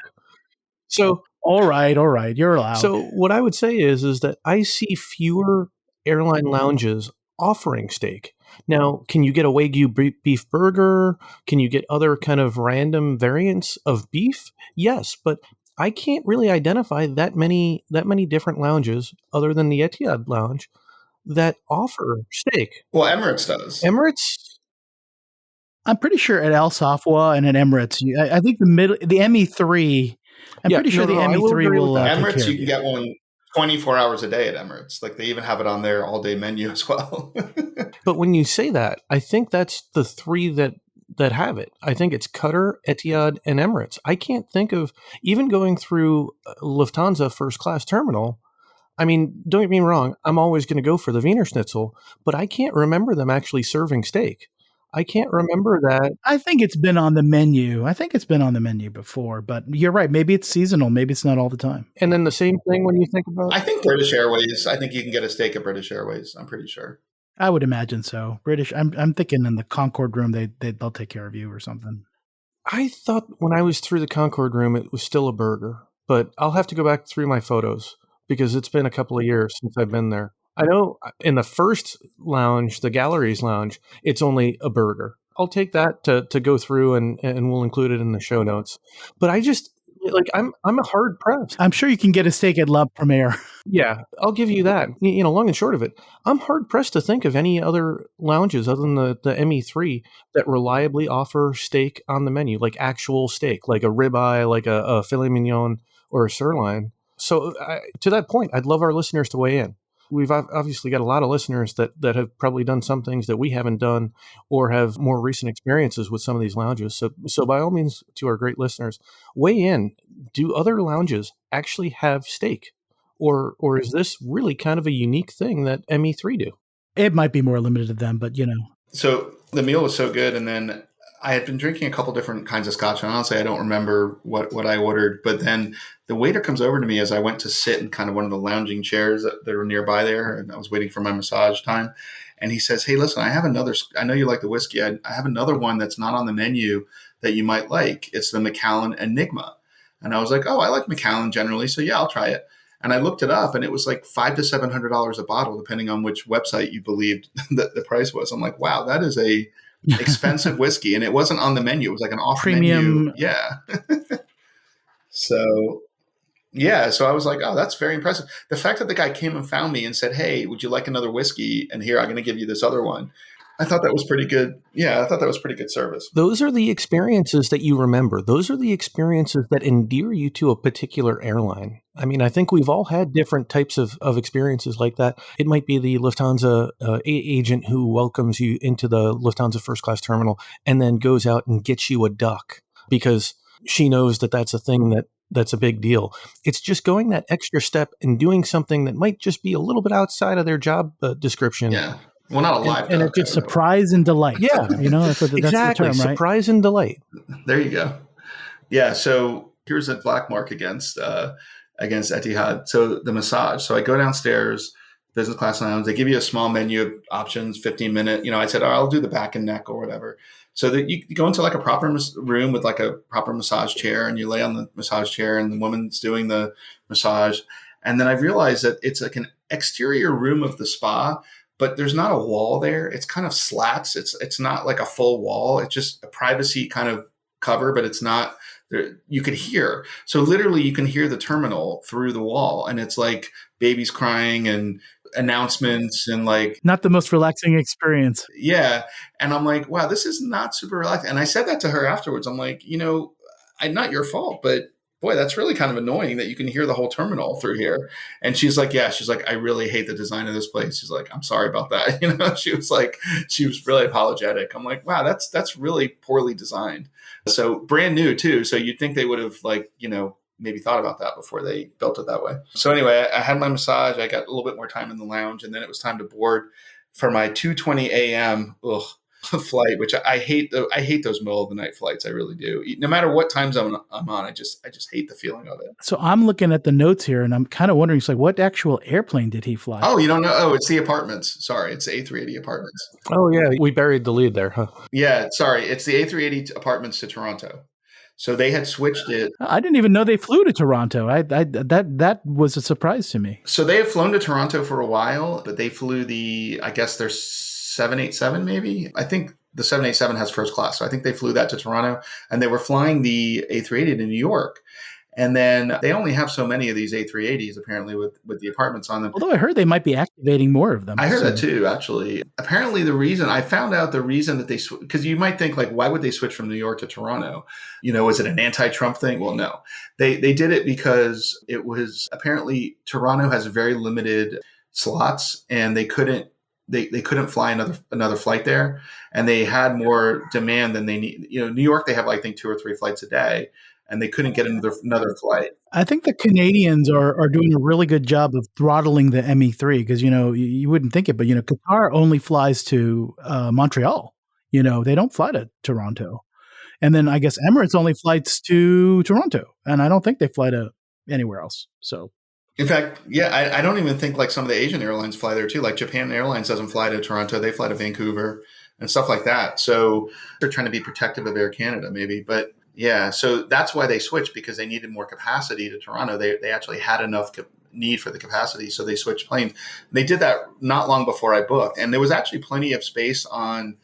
So, all right. You're allowed. So what I would say is that I see fewer airline lounges offering steak. Now, can you get a Wagyu beef burger? Can you get other kind of random variants of beef? Yes, but I can't really identify that many different lounges other than the Etihad lounge that offer steak. Well, Emirates does. Emirates? I'm pretty sure at Al Safwa and at Emirates, I think the ME3. I'm pretty sure the ME3 will Emirates, you can get one 24 hours a day at Emirates. Like they even have it on their all-day menu as well. But when you say that, I think that's the three that have it. I think it's Qatar, Etihad, and Emirates. I can't think of even going through Lufthansa First Class terminal. I mean, don't get me wrong, I'm always going to go for the Wiener Schnitzel, but I can't remember them actually serving steak. I can't remember that. I think it's been on the menu. I think it's been on the menu before, but you're right. Maybe it's seasonal. Maybe it's not all the time. And then the same thing when you think about... I think British Airways. I think you can get a steak at British Airways. I'm pretty sure. I would imagine so. British. I'm thinking in the Concorde room, they'll take care of you or something. I thought when I was through the Concorde room, it was still a burger, but I'll have to go back through my photos because it's been a couple of years since I've been there. I know in the first lounge, the Galleries lounge, it's only a burger. I'll take that to go through and we'll include it in the show notes. But I just I'm a hard pressed. I'm sure you can get a steak at La Premiere. Yeah, I'll give you that. Long and short of it, I'm hard pressed to think of any other lounges other than the ME3 that reliably offer steak on the menu, like actual steak, like a ribeye, like a filet mignon or a sirloin. So to that point, I'd love our listeners to weigh in. We've obviously got a lot of listeners that have probably done some things that we haven't done or have more recent experiences with some of these lounges. So by all means, to our great listeners, weigh in. Do other lounges actually have steak? Or is this really kind of a unique thing that ME3 do? It might be more limited to them, but So the meal was so good, and then I had been drinking a couple different kinds of scotch, and honestly, I don't remember what I ordered. But then the waiter comes over to me as I went to sit in kind of one of the lounging chairs that were nearby there, and I was waiting for my massage time. And he says, "Hey, listen, I know you like the whiskey. I have another one that's not on the menu that you might like. It's the Macallan Enigma." And I was like, "Oh, I like Macallan generally, so yeah, I'll try it." And I looked it up, and it was like $500 to $700 a bottle, depending on which website you believed that the price was. I'm like, wow, that is a expensive whiskey, and it wasn't on the menu. It was like an off premium. Menu. Yeah. So I was like, oh, that's very impressive. The fact that the guy came and found me and said, "Hey, would you like another whiskey? And here, I'm going to give you this other one." I thought that was pretty good. Yeah, I thought that was pretty good service. Those are the experiences that you remember. Those are the experiences that endear you to a particular airline. I mean, I think we've all had different types of experiences like that. It might be the Lufthansa agent who welcomes you into the Lufthansa first class terminal and then goes out and gets you a duck because she knows that that's a thing that's a big deal. It's just going that extra step and doing something that might just be a little bit outside of their job description. Yeah. Well, not a live and it's just surprise and delight. Yeah. That's exactly. the term, right? Surprise and delight. There you go. Yeah. So here's a black mark against Etihad. So the massage. So I go downstairs, business class lounge. They give you a small menu of options, 15-minute. I said, I'll do the back and neck or whatever. So that you go into like a proper room with like a proper massage chair, and you lay on the massage chair, and the woman's doing the massage. And then I realized that it's like an exterior room of the spa, but there's not a wall there. It's kind of slats. It's not like a full wall. It's just a privacy kind of cover, but it's not you could hear. So literally you can hear the terminal through the wall, and it's like babies crying and announcements and like, not the most relaxing experience. yeah. And I'm like, wow, this is not super relaxing. And I said that to her afterwards. I'm like, not your fault, but boy, that's really kind of annoying that you can hear the whole terminal through here. And she's like, yeah, she's like, I really hate the design of this place. She's like, I'm sorry about that. She was really apologetic. I'm like, wow, that's really poorly designed. So brand new too. So you'd think they would have maybe thought about that before they built it that way. So anyway, I had my massage. I got a little bit more time in the lounge, and then it was time to board for my 2:20 a.m. Flight, which I hate. I hate those middle of the night flights. I really do. No matter what time zone I'm on, I just hate the feeling of it. So I'm looking at the notes here, and I'm kind of wondering, it's like, what actual airplane did he fly? Oh, you don't know? Oh, it's the apartments. Sorry, it's the A380 apartments. Oh yeah, we buried the lead there, huh? Yeah, sorry, it's the A380 apartments to Toronto. So they had switched it. I didn't even know they flew to Toronto. That was a surprise to me. So they have flown to Toronto for a while, but they flew I guess their 787 maybe. I think the 787 has first class. So I think they flew that to Toronto, and they were flying the A380 to New York. And then they only have so many of these A380s apparently with the apartments on them. Although I heard they might be activating more of them. I heard that too, actually. Apparently I found out the reason that because you might think like, why would they switch from New York to Toronto? Was it an anti-Trump thing? Well, no. They did it because it was apparently Toronto has very limited slots, and they couldn't fly another flight there, and they had more demand than they need. New York, they have I think 2 or 3 flights a day, and they couldn't get another flight. I think the Canadians are doing a really good job of throttling the ME3 because, you wouldn't think it, but, Qatar only flies to Montreal. They don't fly to Toronto. And then I guess Emirates only flies to Toronto, and I don't think they fly to anywhere else. So, in fact, yeah, I don't even think like some of the Asian airlines fly there too. Like Japan Airlines doesn't fly to Toronto; they fly to Vancouver and stuff like that. So they're trying to be protective of Air Canada, maybe, but. Yeah, so that's why they switched, because they needed more capacity to Toronto. They actually had enough need for the capacity, so they switched planes. They did that not long before I booked, and there was actually plenty of space on,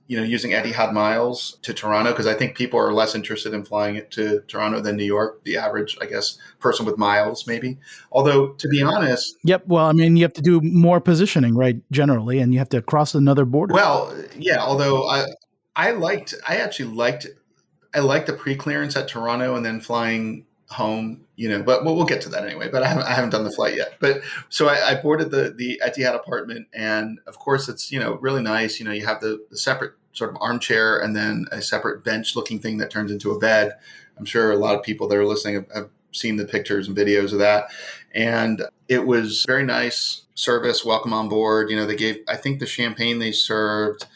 using Etihad miles to Toronto, because I think people are less interested in flying it to Toronto than New York. The average, I guess, person with miles, maybe. Although, to be honest, yep. Well, I mean, you have to do more positioning, right? Generally, and you have to cross another border. Well, yeah. Although I actually liked the pre-clearance at Toronto and then flying home, but we'll get to that anyway. But I haven't done the flight yet. But so I boarded the Etihad apartment, and of course it's really nice. You have the separate sort of armchair and then a separate bench-looking thing that turns into a bed. I'm sure a lot of people that are listening have seen the pictures and videos of that, and it was very nice service. Welcome on board. They gave, I think the champagne they served.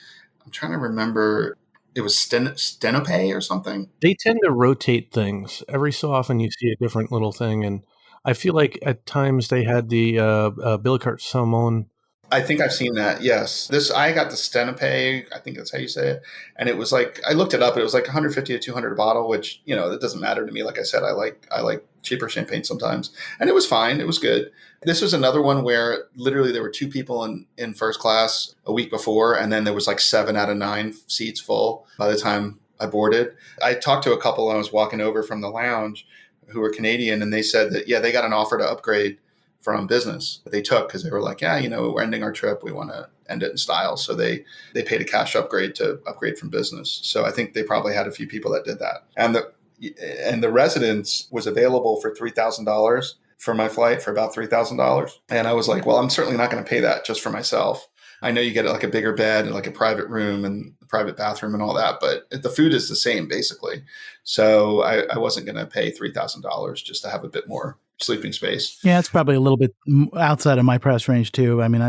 I'm trying to remember. It was Stenope or something. They tend to rotate things. Every so often you see a different little thing. And I feel like at times they had the Billicart Saumon. I think I've seen that. Yes. I got the Stenope. I think that's how you say it. And it was like, I looked it up. It was like 150 to 200 a bottle, which, that doesn't matter to me. Like I said, I like cheaper champagne sometimes. And it was fine. It was good. This was another one where literally there were 2 people in first class a week before, and then there was like 7 out of 9 seats full by the time I boarded. I talked to a couple when I was walking over from the lounge who were Canadian, and they said that, yeah, they got an offer to upgrade from business that they took because they were like, yeah, we're ending our trip. We want to end it in style. So they paid a cash upgrade to upgrade from business. So I think they probably had a few people that did that. And the residence was available for $3,000 for my flight, for about $3,000. And I was like, well, I'm certainly not going to pay that just for myself. I know you get like a bigger bed and like a private room and a private bathroom and all that, but the food is the same basically. So I wasn't going to pay $3,000 just to have a bit more sleeping space. Yeah, it's probably a little bit outside of my price range too. I mean,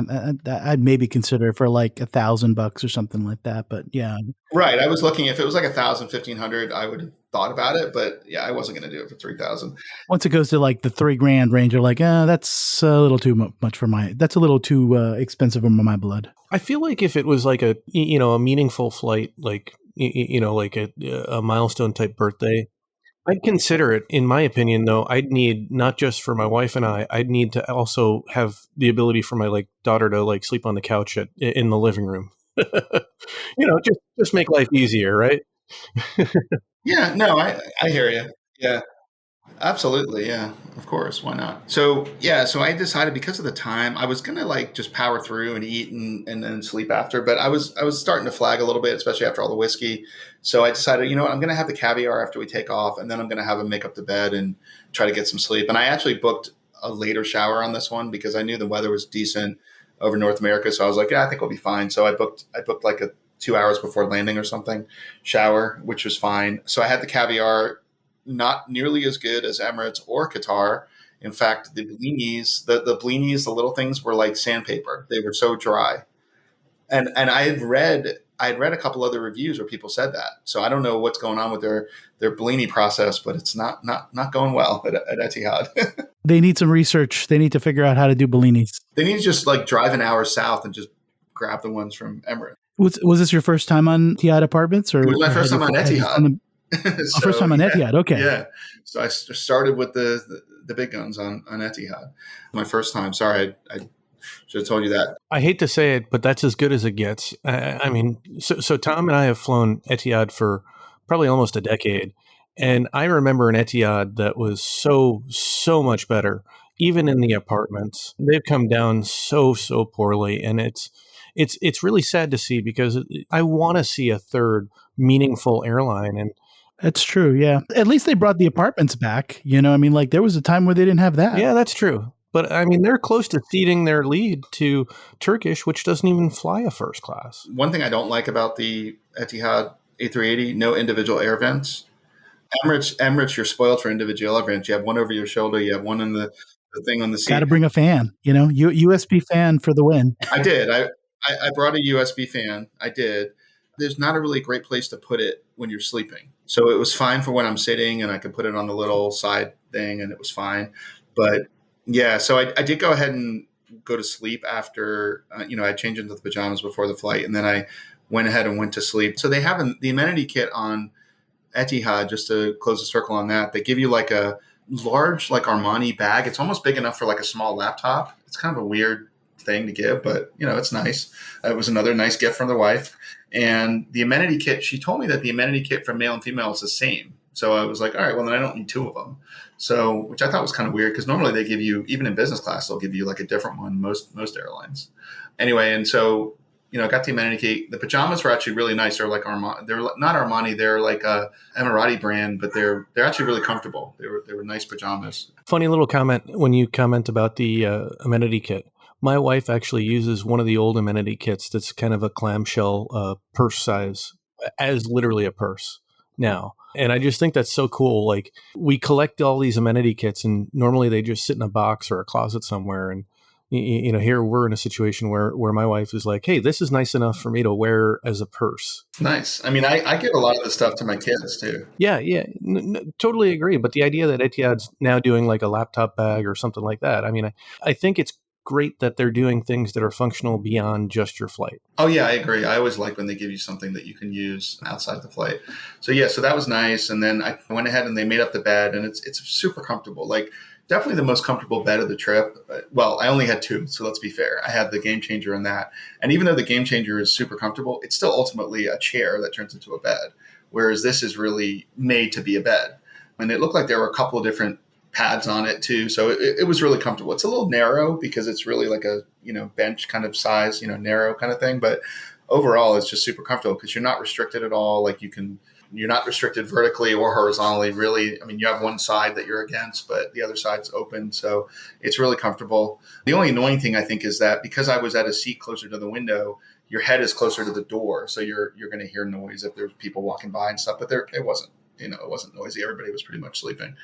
I'd maybe consider it for like $1,000 or something like that. But yeah, right. I was looking, if it was like 1,000, 1,500, I would have thought about it. But yeah, I wasn't going to do it for 3,000. Once it goes to like the $3,000 range, you're like, that's a little too much for that's a little too expensive for my blood. I feel like if it was like a meaningful flight, like like a milestone type birthday, I'd consider it. In my opinion, though, I'd need, not just for my wife and I'd need to also have the ability for my daughter to sleep on the couch in the living room. Just make life easier, right? Yeah, no, I hear you. Yeah. Absolutely, yeah. Of course, why not? So, yeah, so I decided because of the time, I was gonna like just power through and eat and then sleep after, but I was starting to flag a little bit, especially after all the whiskey. So I decided, what, I'm gonna have the caviar after we take off, and then I'm gonna have him make up the bed and try to get some sleep. And I actually booked a later shower on this one because I knew the weather was decent over North America. So I was like, yeah, I think we'll be fine. So I booked like a 2 hours before landing or something shower, which was fine. So I had the caviar, not nearly as good as Emirates or Qatar. In fact, the blinis, the little things were like sandpaper. They were so dry. And I had read a couple other reviews where people said that. So I don't know what's going on with their blini process, but it's not going well at Etihad. They need some research. They need to figure out how to do bellinis. They need to just like drive an hour south and just grab the ones from Emirates. Was this your first time on Etihad Apartments, It was my first time on had you flown Etihad. them? First time on Etihad. Okay. Yeah. So I started with the big guns on Etihad. My first time. Sorry, I should have told you that. I hate to say it, but that's as good as it gets. I mean, so Tom and I have flown Etihad for probably almost a decade. And I remember an Etihad that was so much better, even in the apartments. They've come down so poorly. And it's really sad to see because I want to see a third meaningful airline. And That's true. Yeah. At least they brought the apartments back. I mean, like there was a time where they didn't have that. yeah, that's true. But I mean, they're close to ceding their lead to Turkish, which doesn't even fly a first class. One thing I don't like about the Etihad A380, no individual air vents. Emirates, you're spoiled for individual air vents. You have one over your shoulder. You have one in the thing on the seat. Got to bring a fan, USB fan for the win. I did. I brought a USB fan. I did. There's not a really great place to put it when you're sleeping. So it was fine for when I'm sitting and I could put it on the little side thing and it was fine. But yeah, so I did go ahead and go to sleep after, I changed into the pajamas before the flight and then I went ahead and went to sleep. So they have the amenity kit on Etihad, just to close the circle on that. They give you like a large, like Armani bag. It's almost big enough for like a small laptop. It's kind of a weird thing to give, but it's nice. It was another nice gift from the wife. And the amenity kit, she told me that the amenity kit for male and female is the same. So I was like, all right, well then I don't need two of them. So, which I thought was kind of weird because normally they give you, even in business class, they'll give you like a different one, most airlines. Anyway, and so, I got the amenity kit. The pajamas were actually really nice. They're like Armani. They're not Armani. They're like a Emirati brand, but they're actually really comfortable. They were nice pajamas. Funny little comment when you comment about the amenity kit. My wife actually uses one of the old amenity kits that's kind of a clamshell purse size, as literally a purse now. And I just think that's so cool. Like, we collect all these amenity kits and normally they just sit in a box or a closet somewhere. And, here we're in a situation where my wife is like, hey, this is nice enough for me to wear as a purse. Nice. I mean, I give a lot of the stuff to my kids too. Yeah. Totally agree. But the idea that Etihad's now doing like a laptop bag or something like that, I mean, I think it's great that they're doing things that are functional beyond just your flight. Oh yeah, I agree. I always like when they give you something that you can use outside the flight. So yeah, so that was nice. And then I went ahead and they made up the bed and it's super comfortable. Like definitely the most comfortable bed of the trip. Well, I only had two, so let's be fair. I had the Game Changer in that. And even though the Game Changer is super comfortable, it's still ultimately a chair that turns into a bed. Whereas this is really made to be a bed. And it looked like there were a couple of different pads on it too. So it was really comfortable. It's a little narrow because it's really like a, bench kind of size, narrow kind of thing. But overall, it's just super comfortable because you're not restricted at all. Like you're not restricted vertically or horizontally, really. I mean, you have one side that you're against, but the other side's open. So it's really comfortable. The only annoying thing I think is that because I was at a seat closer to the window, your head is closer to the door. So you're going to hear noise if there's people walking by and stuff, but it wasn't. It wasn't noisy. Everybody was pretty much sleeping.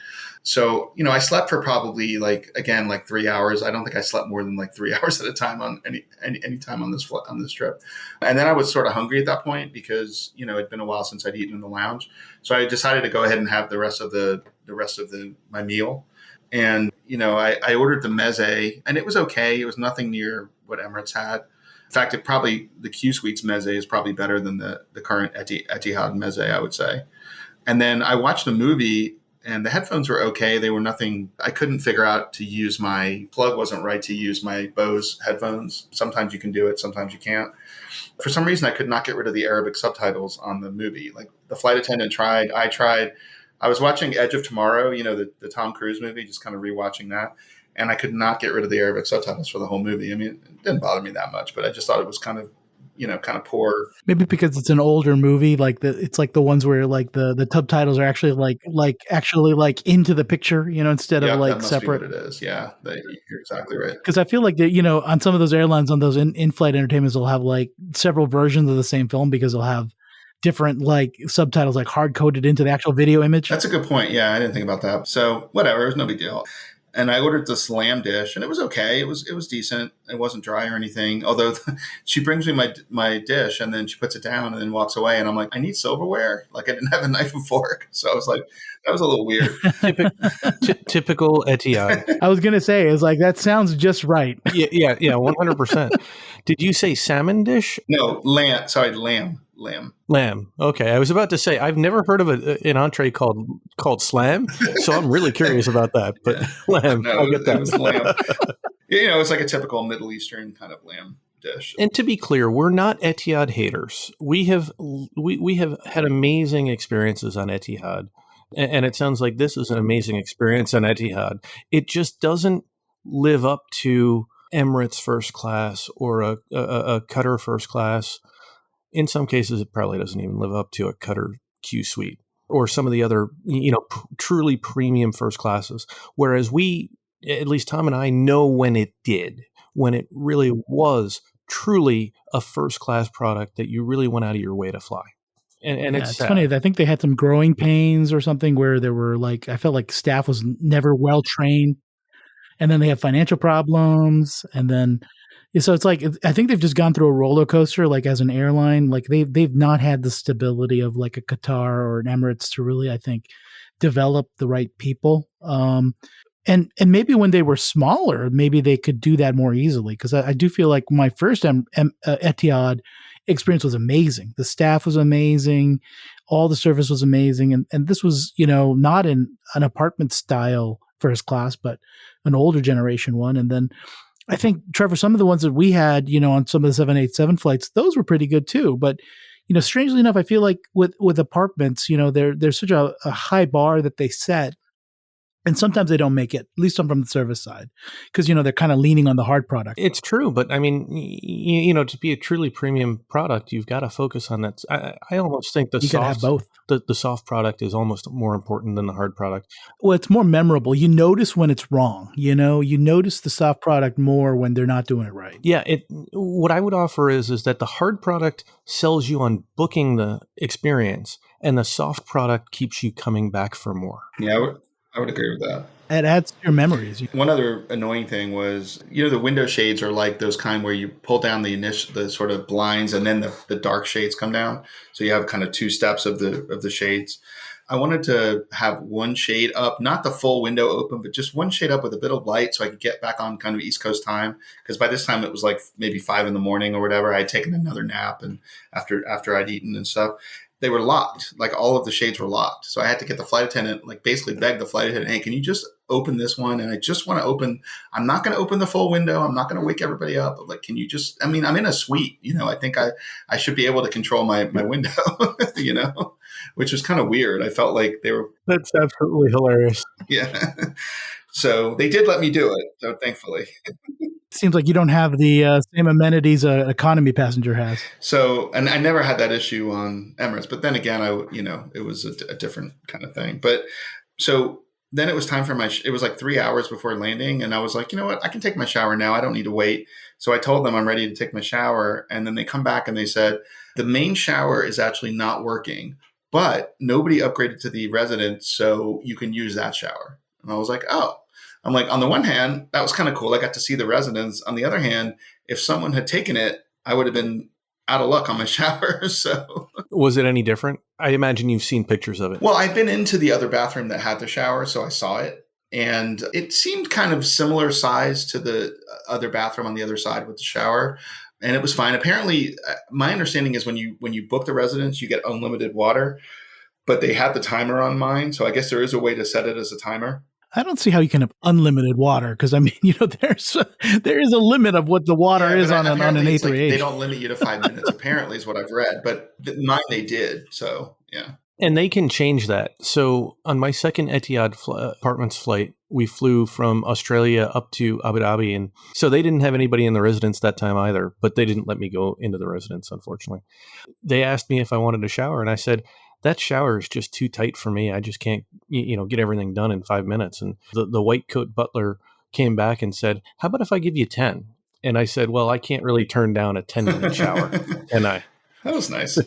So, I slept for probably like 3 hours. I don't think I slept more than like 3 hours at a time on any time on this trip. And then I was sort of hungry at that point because, it'd been a while since I'd eaten in the lounge. So I decided to go ahead and have the rest of my meal. And, I ordered the meze and it was okay. It was nothing near what Emirates had. In fact, the Q Suites meze is probably better than the current Etihad meze, I would say. And then I watched a movie and the headphones were okay. They were nothing. I couldn't figure out to use my plug wasn't right to use my Bose headphones. Sometimes you can do it, sometimes you can't. For some reason, I could not get rid of the Arabic subtitles on the movie. Like the flight attendant tried, I tried. I was watching Edge of Tomorrow, the Tom Cruise movie, just kind of rewatching that. And I could not get rid of the Arabic subtitles for the whole movie. I mean, it didn't bother me that much, but I just thought it was kind of poor. Maybe because it's an older movie, it's like the ones where like the subtitles are actually like into the picture, instead of like that must separate. Be what it is. Yeah, you're exactly right. Because I feel like on some of those airlines, on those in-flight entertainments, they'll have like several versions of the same film because they'll have different like subtitles like hard coded into the actual video image. That's a good point. Yeah, I didn't think about that. So whatever, it was no big deal. And I ordered this lamb dish, and it was okay. It was decent. It wasn't dry or anything. Although she brings me my dish, and then she puts it down and then walks away. And I'm like, I need silverware. Like I didn't have a knife and fork, so I was like, that was a little weird. Typical Etihad. I was gonna say, it's like that sounds just right. Yeah, 100%. Did you say salmon dish? No, lamb. Sorry, lamb. Lamb. Okay, I was about to say I've never heard of an entree called slam, so I'm really curious about that. But yeah. Lamb, no, I get that. It was lamb. It's like a typical Middle Eastern kind of lamb dish. And to be clear, we're not Etihad haters. We have had amazing experiences on Etihad, and it sounds like this is an amazing experience on Etihad. It just doesn't live up to Emirates First Class or a Qatar First Class. In some cases, it probably doesn't even live up to a Qatar Q Suite or some of the other, truly premium first classes. Whereas we, at least Tom and I, know when it did, when it really was truly a first class product that you really went out of your way to fly. And it's funny. I think they had some growing pains or something where there were like, I felt like staff was never well trained. And then they have financial problems. And then, so it's like, I think they've just gone through a roller coaster, like as an airline, like they've not had the stability of like a Qatar or an Emirates to really, I think, develop the right people. And maybe when they were smaller, maybe they could do that more easily. Cause I do feel like my first Etihad experience was amazing. The staff was amazing. All the service was amazing. And this was, not in an apartment style first class, but an older generation one. And then I think, Trevor, some of the ones that we had, on some of the 787 flights, those were pretty good too. But, strangely enough, I feel like with apartments, there's such a high bar that they set. And sometimes they don't make it, at least from the service side, because, they're kind of leaning on the hard product. It's true. But I mean, to be a truly premium product, you've got to focus on that. I almost think you gotta have both. The soft product is almost more important than the hard product. Well, it's more memorable. You notice when it's wrong, you notice the soft product more when they're not doing it right. Yeah. What I would offer is that the hard product sells you on booking the experience, and the soft product keeps you coming back for more. Yeah, I would agree with that. It adds to your memories. One other annoying thing was, the window shades are like those kind where you pull down the sort of blinds, and then the dark shades come down. So you have kind of two steps of the shades. I wanted to have one shade up, not the full window open, but just one shade up with a bit of light so I could get back on kind of East Coast time. Because by this time it was like maybe 5 a.m. or whatever. I had taken another nap and after I'd eaten and stuff. They were locked. Like all of the shades were locked. So I had to get the flight attendant, like basically beg the flight attendant, hey, can you just open this one? And I just want to I'm not going to open the full window. I'm not going to wake everybody up. But like, can you just, I'm in a suite, I think I should be able to control my window, which was kind of weird. I felt like they were. That's absolutely hilarious. Yeah. So they did let me do it. So thankfully. Seems like you don't have the same amenities an economy passenger has. So, and I never had that issue on Emirates, but then again, it was a different kind of thing. But so then it was time for it was like 3 hours before landing. And I was like, you know what? I can take my shower now. I don't need to wait. So I told them I'm ready to take my shower. And then they come back and they said, the main shower is actually not working, but nobody upgraded to the residence. So you can use that shower. And I was like, oh. I'm like, on the one hand, that was kind of cool. I got to see the residence. On the other hand, if someone had taken it, I would have been out of luck on my shower. So, was it any different? I imagine you've seen pictures of it. Well, I've been into the other bathroom that had the shower, so I saw it. And it seemed kind of similar size to the other bathroom on the other side with the shower. And it was fine. Apparently, my understanding is when you book the residence, you get unlimited water. but they had the timer on mine. So I guess there is a way to set it as a timer. I don't see how you can have unlimited water because I mean, there is a limit of what the water is on an A380. Like they don't limit you to 5 minutes. Apparently, is what I've read, but mine they did. So yeah, and they can change that. So on my second Etihad apartments flight, we flew from Australia up to Abu Dhabi, and so they didn't have anybody in the residence that time either. But they didn't let me go into the residence, unfortunately. They asked me if I wanted a shower, and I said, that shower is just too tight for me. I just can't, get everything done in 5 minutes. And the white coat butler came back and said, how about if I give you 10? And I said, well, I can't really turn down a 10-minute shower. And that was nice.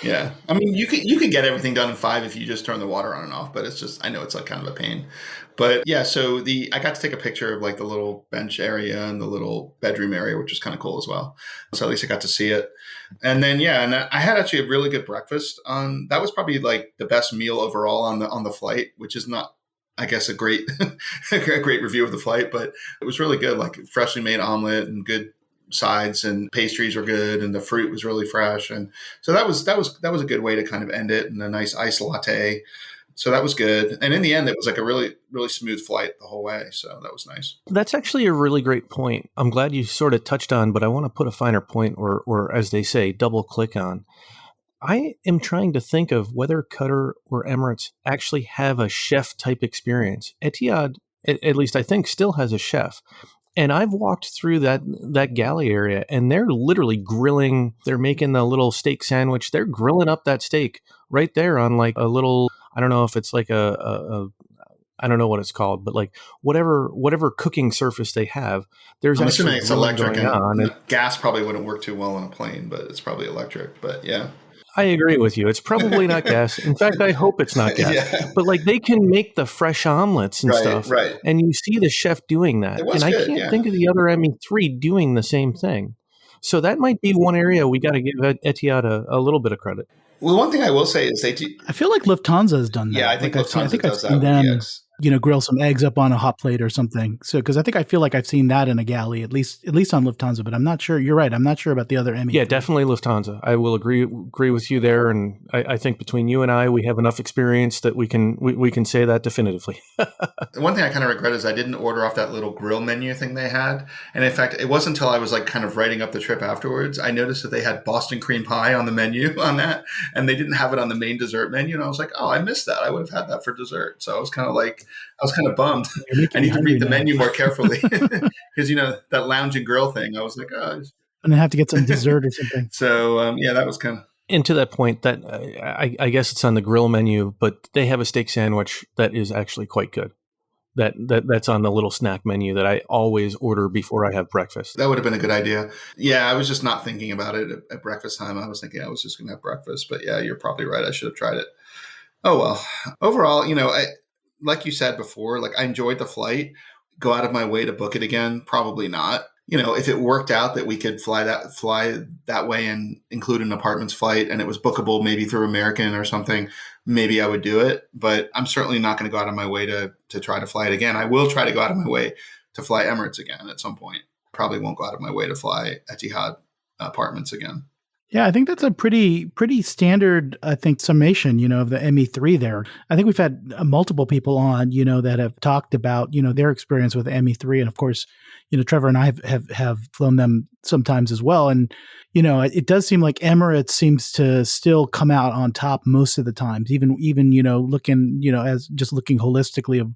Yeah. I mean, you could get everything done in 5 if you just turn the water on and off, but it's just, I know it's like kind of a pain. But yeah, so I got to take a picture of like the little bench area and the little bedroom area, which was kind of cool as well. So at least I got to see it. And then, and I had actually a really good breakfast that was probably like the best meal overall on the flight, which is not, I guess, a great, a great review of the flight, but it was really good. Like freshly made omelet and good sides and pastries were good. And the fruit was really fresh. And so that was a good way to kind of end it, and a nice iced latte. So that was good. And in the end, it was like a really, really smooth flight the whole way. So that was nice. That's actually a really great point. I'm glad you sort of touched on, but I want to put a finer point or as they say, double click on. I am trying to think of whether Qatar or Emirates actually have a chef type experience. Etihad, at least I think, still has a chef. And I've walked through that galley area, and they're literally grilling. They're making the little steak sandwich. They're grilling up that steak right there on like a little, I don't know if it's like I don't know what it's called, but like whatever cooking surface they have, there's I'm actually assuming it's electric, and gas probably wouldn't work too well on a plane, but it's probably electric. But yeah. I agree with you. It's probably not gas. In fact, I hope it's not gas. Yeah. But like they can make the fresh omelets and stuff. Right. And you see the chef doing that. And I can't think of the other ME3 doing the same thing. So that might be one area we got to give Etihad a little bit of credit. Well, one thing I will say is I feel like Lufthansa has done that. Yeah, I think Lufthansa does that with them, EX. Grill some eggs up on a hot plate or something. So, because I feel like I've seen that in a galley, at least on Lufthansa, but I'm not sure. You're right. I'm not sure about the other ME. Yeah, definitely Lufthansa. I will agree with you there, and I think between you and I, we have enough experience that we can say that definitively. One thing I kind of regret is I didn't order off that little grill menu thing they had, and in fact, it wasn't until I was like kind of writing up the trip afterwards I noticed that they had Boston cream pie on the menu on that, and they didn't have it on the main dessert menu, and I was like, oh, I missed that. I would have had that for dessert. So I was kind of bummed. I need to read the menu more carefully because, that lounge and grill thing, I was like, oh. And I have to get some dessert or something. So, that was kind of. And to that point, that I guess it's on the grill menu, but they have a steak sandwich that is actually quite good. That's on the little snack menu that I always order before I have breakfast. That would have been a good idea. Yeah, I was just not thinking about it at breakfast time. I was thinking I was just going to have breakfast. But yeah, you're probably right. I should have tried it. Oh, well. Overall, like you said before, like I enjoyed the flight. Go out of my way to book it again? Probably not. If it worked out that we could fly that way and include an apartments flight and it was bookable maybe through American or something, maybe I would do it. But I'm certainly not going to go out of my way to try to fly it again. I will try to go out of my way to fly Emirates again at some point. Probably won't go out of my way to fly Etihad apartments again. Yeah, I think that's a pretty standard, I think, summation, of the ME3 there. I think we've had multiple people on, that have talked about, their experience with the ME3. And of course, Trevor and I have flown them sometimes as well. And, it does seem like Emirates seems to still come out on top most of the times, even looking, as just looking holistically of,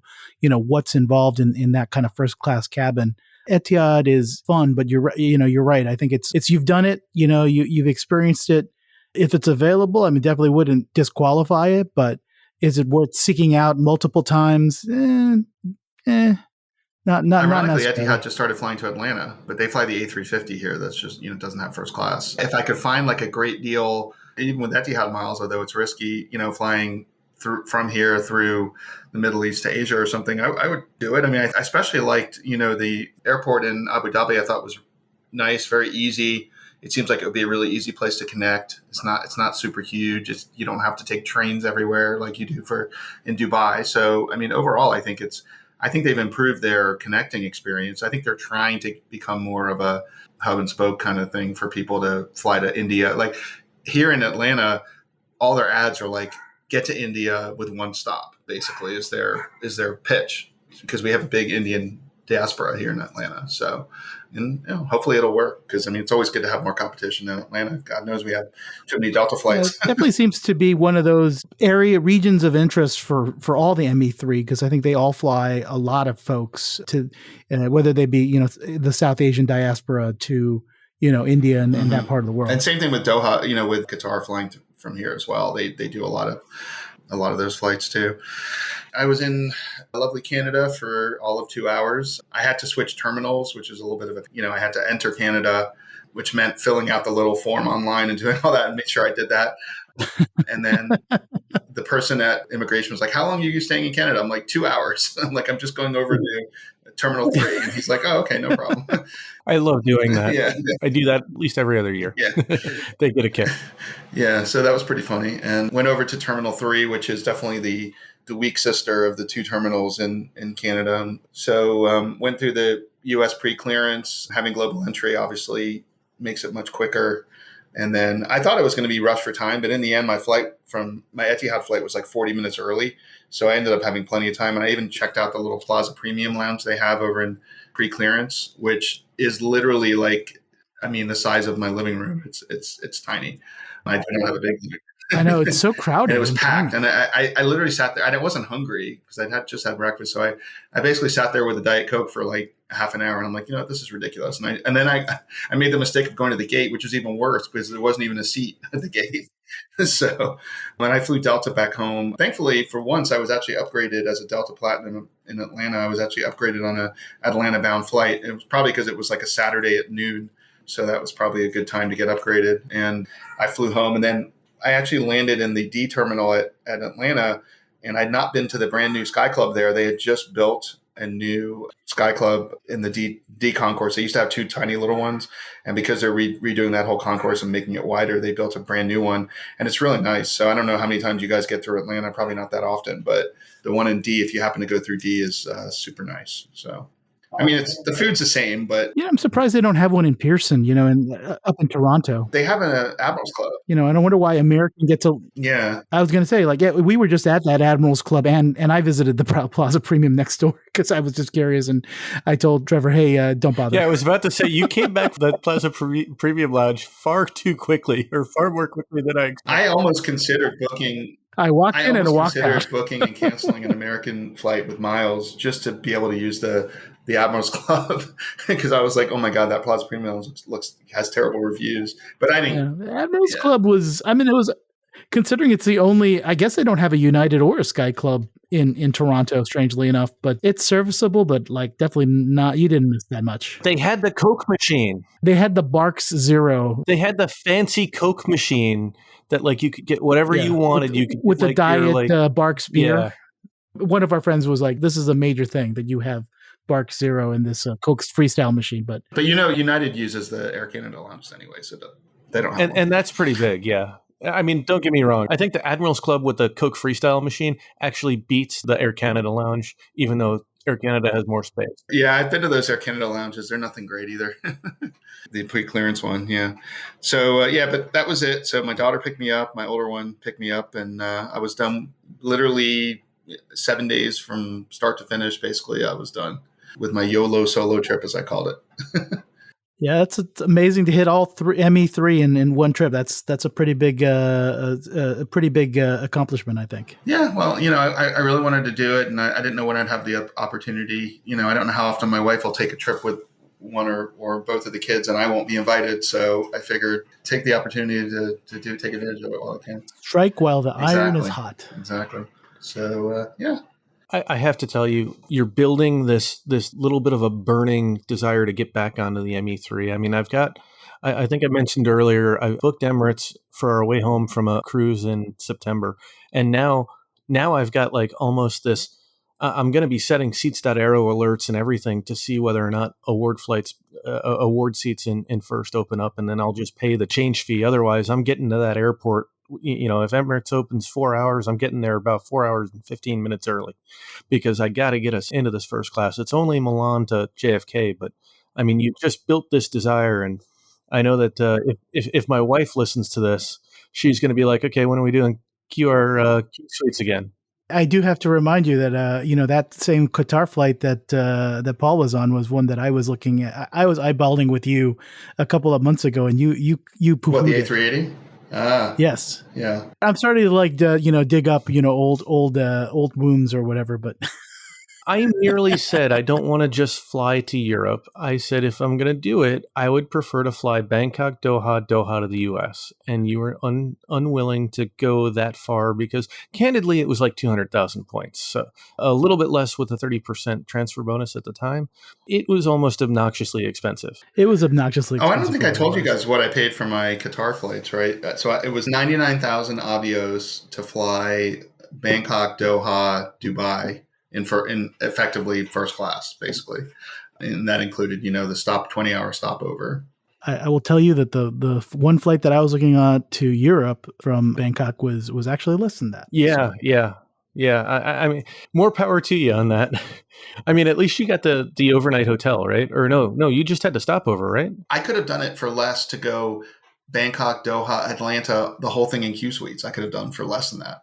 what's involved in that kind of first class cabin. Etihad is fun, but you're right. I think it's you've done it, you've experienced it. If it's available, I mean, definitely wouldn't disqualify it, but is it worth seeking out multiple times? Not Ironically, Etihad just started flying to Atlanta, but they fly the A350 here. That's just, doesn't have first class. If I could find like a great deal, even with Etihad miles, although it's risky, flying from here through the Middle East to Asia or something, I would do it. I mean, I especially liked, the airport in Abu Dhabi. I thought was nice, very easy. It seems like it would be a really easy place to connect. It's not super huge. You don't have to take trains everywhere like you do in Dubai. So, I mean, overall, I think they've improved their connecting experience. I think they're trying to become more of a hub and spoke kind of thing for people to fly to India. Like here in Atlanta, all their ads are like get to India with one stop, basically, is their pitch, because we have a big Indian diaspora here in Atlanta. So, and hopefully it'll work, because I mean, it's always good to have more competition in Atlanta. God knows we have too many Delta flights. It definitely seems to be one of those regions of interest for all the ME3, because I think they all fly a lot of folks to whether they be the South Asian diaspora to India and that part of the world. And same thing with Doha, with Qatar flying from here as well. They do a lot of those flights too. I was in lovely Canada for all of 2 hours. I had to switch terminals, which is a little bit of I had to enter Canada, which meant filling out the little form online and doing all that and make sure I did that. And then the person at immigration was like, "How long are you staying in Canada?" I'm like, 2 hours. I'm like, "I'm just going over to Terminal 3. And he's like, "Oh, okay, no problem." I love doing that. Yeah. I do that at least every other year. Yeah. They get a kick. Yeah, so that was pretty funny. And went over to Terminal 3, which is definitely the weak sister of the two terminals in Canada. So went through the U.S. pre-clearance. Having global entry obviously makes it much quicker. And then I thought it was going to be rushed for time, but in the end, my Etihad flight was like 40 minutes early. So I ended up having plenty of time. And I even checked out the little Plaza Premium Lounge they have over in pre-clearance, which is literally the size of my living room. It's tiny. I don't have a big living room. I know, it's so crowded. And it was packed. And I literally sat there, and I wasn't hungry because I just had breakfast. So I basically sat there with a Diet Coke for like half an hour. And I'm like, this is ridiculous. And then I made the mistake of going to the gate, which was even worse because there wasn't even a seat at the gate. So when I flew Delta back home, thankfully for once, I was actually upgraded as a Delta Platinum in Atlanta. I was actually upgraded on a Atlanta bound flight. It was probably because it was like a Saturday at noon. So that was probably a good time to get upgraded. And I flew home, and then I actually landed in the D terminal at Atlanta, and I'd not been to the brand new Sky Club there. They had just built a new Sky Club in the D concourse. They used to have two tiny little ones, and because they're redoing that whole concourse and making it wider, they built a brand new one, and it's really nice. So I don't know how many times you guys get through Atlanta, probably not that often, but the one in D, if you happen to go through D, is super nice. So I mean, the food's the same, but I'm surprised they don't have one in Pearson, up in Toronto. They have an Admirals Club. I don't wonder why American gets a. Yeah, I was going to say, we were just at that Admirals Club, and I visited the Plaza Premium next door because I was just curious, and I told Trevor, "Hey, don't bother." Yeah, I was about to say you came back from that Plaza Premium Lounge far too quickly, or far more quickly than I expected. I almost considered booking. I walked in and walked out. I considered booking and canceling an American flight with miles just to be able to use the Admirals Club because I was like, oh my God, that Plaza Premium has terrible reviews. But I didn't. Yeah, the Admirals Club was, it was, considering it's the only, I guess they don't have a United or a Sky Club in Toronto, strangely enough, but it's serviceable, but definitely not, you didn't miss that much. They had the Coke machine. They had the Barks Zero. They had the fancy Coke machine that you could get whatever you wanted. You could with the diet Barks beer. Yeah. One of our friends was like, this is a major thing that you have Bark Zero in this Coke freestyle machine. But United uses the Air Canada lounge anyway, so they don't have and that's pretty big, yeah. I mean, don't get me wrong. I think the Admirals Club with the Coke freestyle machine actually beats the Air Canada lounge, even though Air Canada has more space. Yeah, I've been to those Air Canada lounges. They're nothing great either. The pre-clearance one, yeah. So, but that was it. So my daughter picked me up. My older one picked me up, and I was done literally 7 days from start to finish. Basically, I was done with my YOLO solo trip, as I called it. Yeah, it's amazing to hit all three ME3 in one trip. That's a pretty big accomplishment, I think. Yeah, well, I really wanted to do it, and I didn't know when I'd have the opportunity. I don't know how often my wife will take a trip with one or both of the kids, and I won't be invited. So I figured take the opportunity to take advantage of it while I can. Strike while the iron is hot. Exactly. So yeah. I have to tell you, you're building this little bit of a burning desire to get back onto the ME3. I mean, I think I mentioned earlier, I booked Emirates for our way home from a cruise in September. And now I've got almost this, I'm going to be setting seats.aero alerts and everything to see whether or not award seats in First open up. And then I'll just pay the change fee. Otherwise, I'm getting to that airport. If Emirates opens 4 hours, I'm getting there about 4 hours and 15 minutes early because I got to get us into this first class. It's only Milan to JFK, but I mean, you just built this desire. And I know that if my wife listens to this, she's going to be like, okay, when are we doing you our King Suites again. I do have to remind you that that same Qatar flight that Paul was on was one that I was looking at. I was eyeballing with you a couple of months ago, and you poo-pooed What, the it. A380? Ah, Yes. yeah. I'm starting to dig up old wounds or whatever, but I merely said I don't want to just fly to Europe. I said if I'm going to do it, I would prefer to fly Bangkok, Doha, Doha to the U.S. And you were unwilling to go that far because, candidly, it was like 200,000 points. So a little bit less with a 30% transfer bonus at the time. It was almost obnoxiously expensive. It was obnoxiously expensive. I don't think I told you guys what I paid for my Qatar flights, right? So it was 99,000 avios to fly Bangkok, Doha, Dubai. In effectively first class, basically. And that included, the 20-hour stopover. I will tell you that the one flight that I was looking at to Europe from Bangkok was actually less than that. Yeah. I mean, more power to you on that. I mean, at least you got the overnight hotel, right? Or no, you just had the stopover, right? I could have done it for less to go Bangkok, Doha, Atlanta, the whole thing in Q Suites. I could have done for less than that,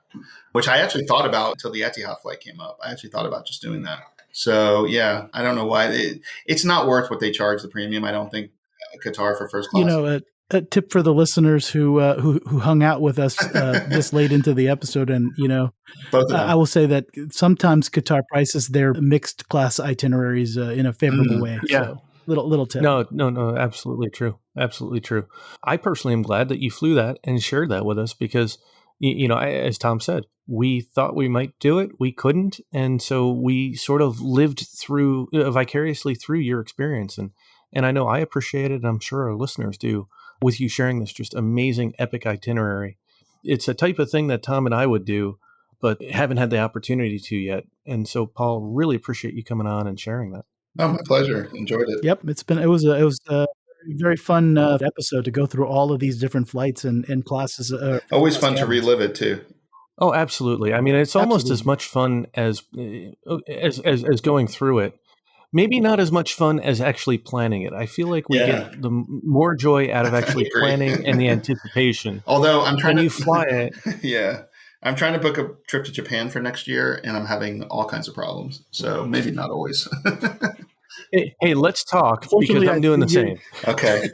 which I actually thought about until the Etihad flight came up. I actually thought about just doing that. So, yeah, I don't know why. It's not worth what they charge the premium, I don't think, Qatar for first class. A tip for the listeners who hung out with us this late into the episode, and both of them. I will say that sometimes Qatar prices their mixed class itineraries in a favorable way. Yeah. So, little tip. No, absolutely true. Absolutely true. I personally am glad that you flew that and shared that with us because, as Tom said, we thought we might do it. We couldn't. And so we sort of lived vicariously through your experience. And I know I appreciate it. And I'm sure our listeners do with you sharing this just amazing, epic itinerary. It's a type of thing that Tom and I would do, but haven't had the opportunity to yet. And so, Paul, really appreciate you coming on and sharing that. Oh, my pleasure. Enjoyed it. Yep, it was a very fun episode to go through all of these different flights and classes. Always fun to relive it too. Oh, absolutely. I mean, it's almost as much fun as going through it. Maybe not as much fun as actually planning it. I feel like we get the more joy out of actually planning and the anticipation. Although I'm trying you fly it. Yeah. I'm trying to book a trip to Japan for next year, and I'm having all kinds of problems. So maybe not always. Hey, let's talk because I'm doing the same. Okay.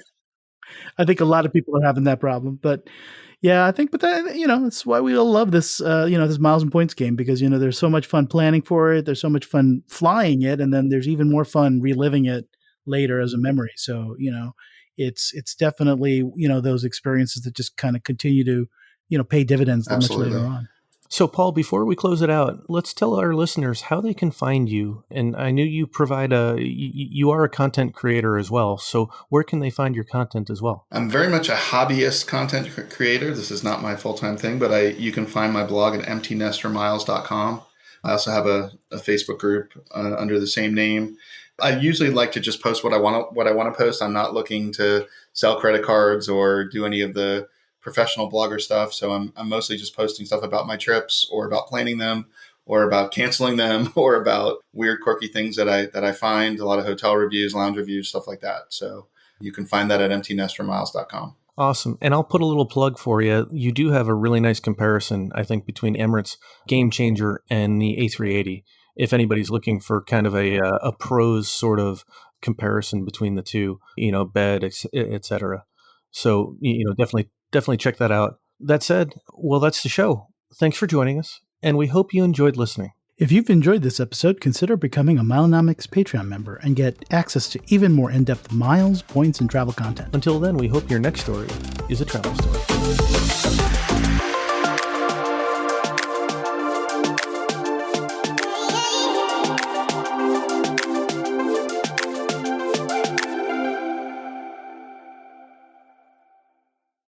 I think a lot of people are having that problem, but yeah, I think, but that's why we all love this, this miles and points game because, there's so much fun planning for it. There's so much fun flying it. And then there's even more fun reliving it later as a memory. So, it's definitely, those experiences that just kind of continue to, pay dividends much later on. So, Paul, before we close it out, let's tell our listeners how they can find you. And I know you provide you are a content creator as well. So where can they find your content as well? I'm very much a hobbyist content creator. This is not my full-time thing, but you can find my blog at emptynestermiles.com. I also have a Facebook group under the same name. I usually like to just post what I want to post. I'm not looking to sell credit cards or do any of the professional blogger stuff. So I'm mostly just posting stuff about my trips or about planning them or about canceling them or about weird, quirky things that I find, a lot of hotel reviews, lounge reviews, stuff like that. So you can find that at emptynestermiles.com. Awesome. And I'll put a little plug for you. You do have a really nice comparison, I think, between Emirates Game Changer and the A380. If anybody's looking for kind of a pros sort of comparison between the two, bed, et cetera. So, definitely check that out. That said, well, that's the show. Thanks for joining us, and we hope you enjoyed listening. If you've enjoyed this episode, consider becoming a Milenomics Patreon member and get access to even more in-depth miles, points, and travel content. Until then, we hope your next story is a travel story.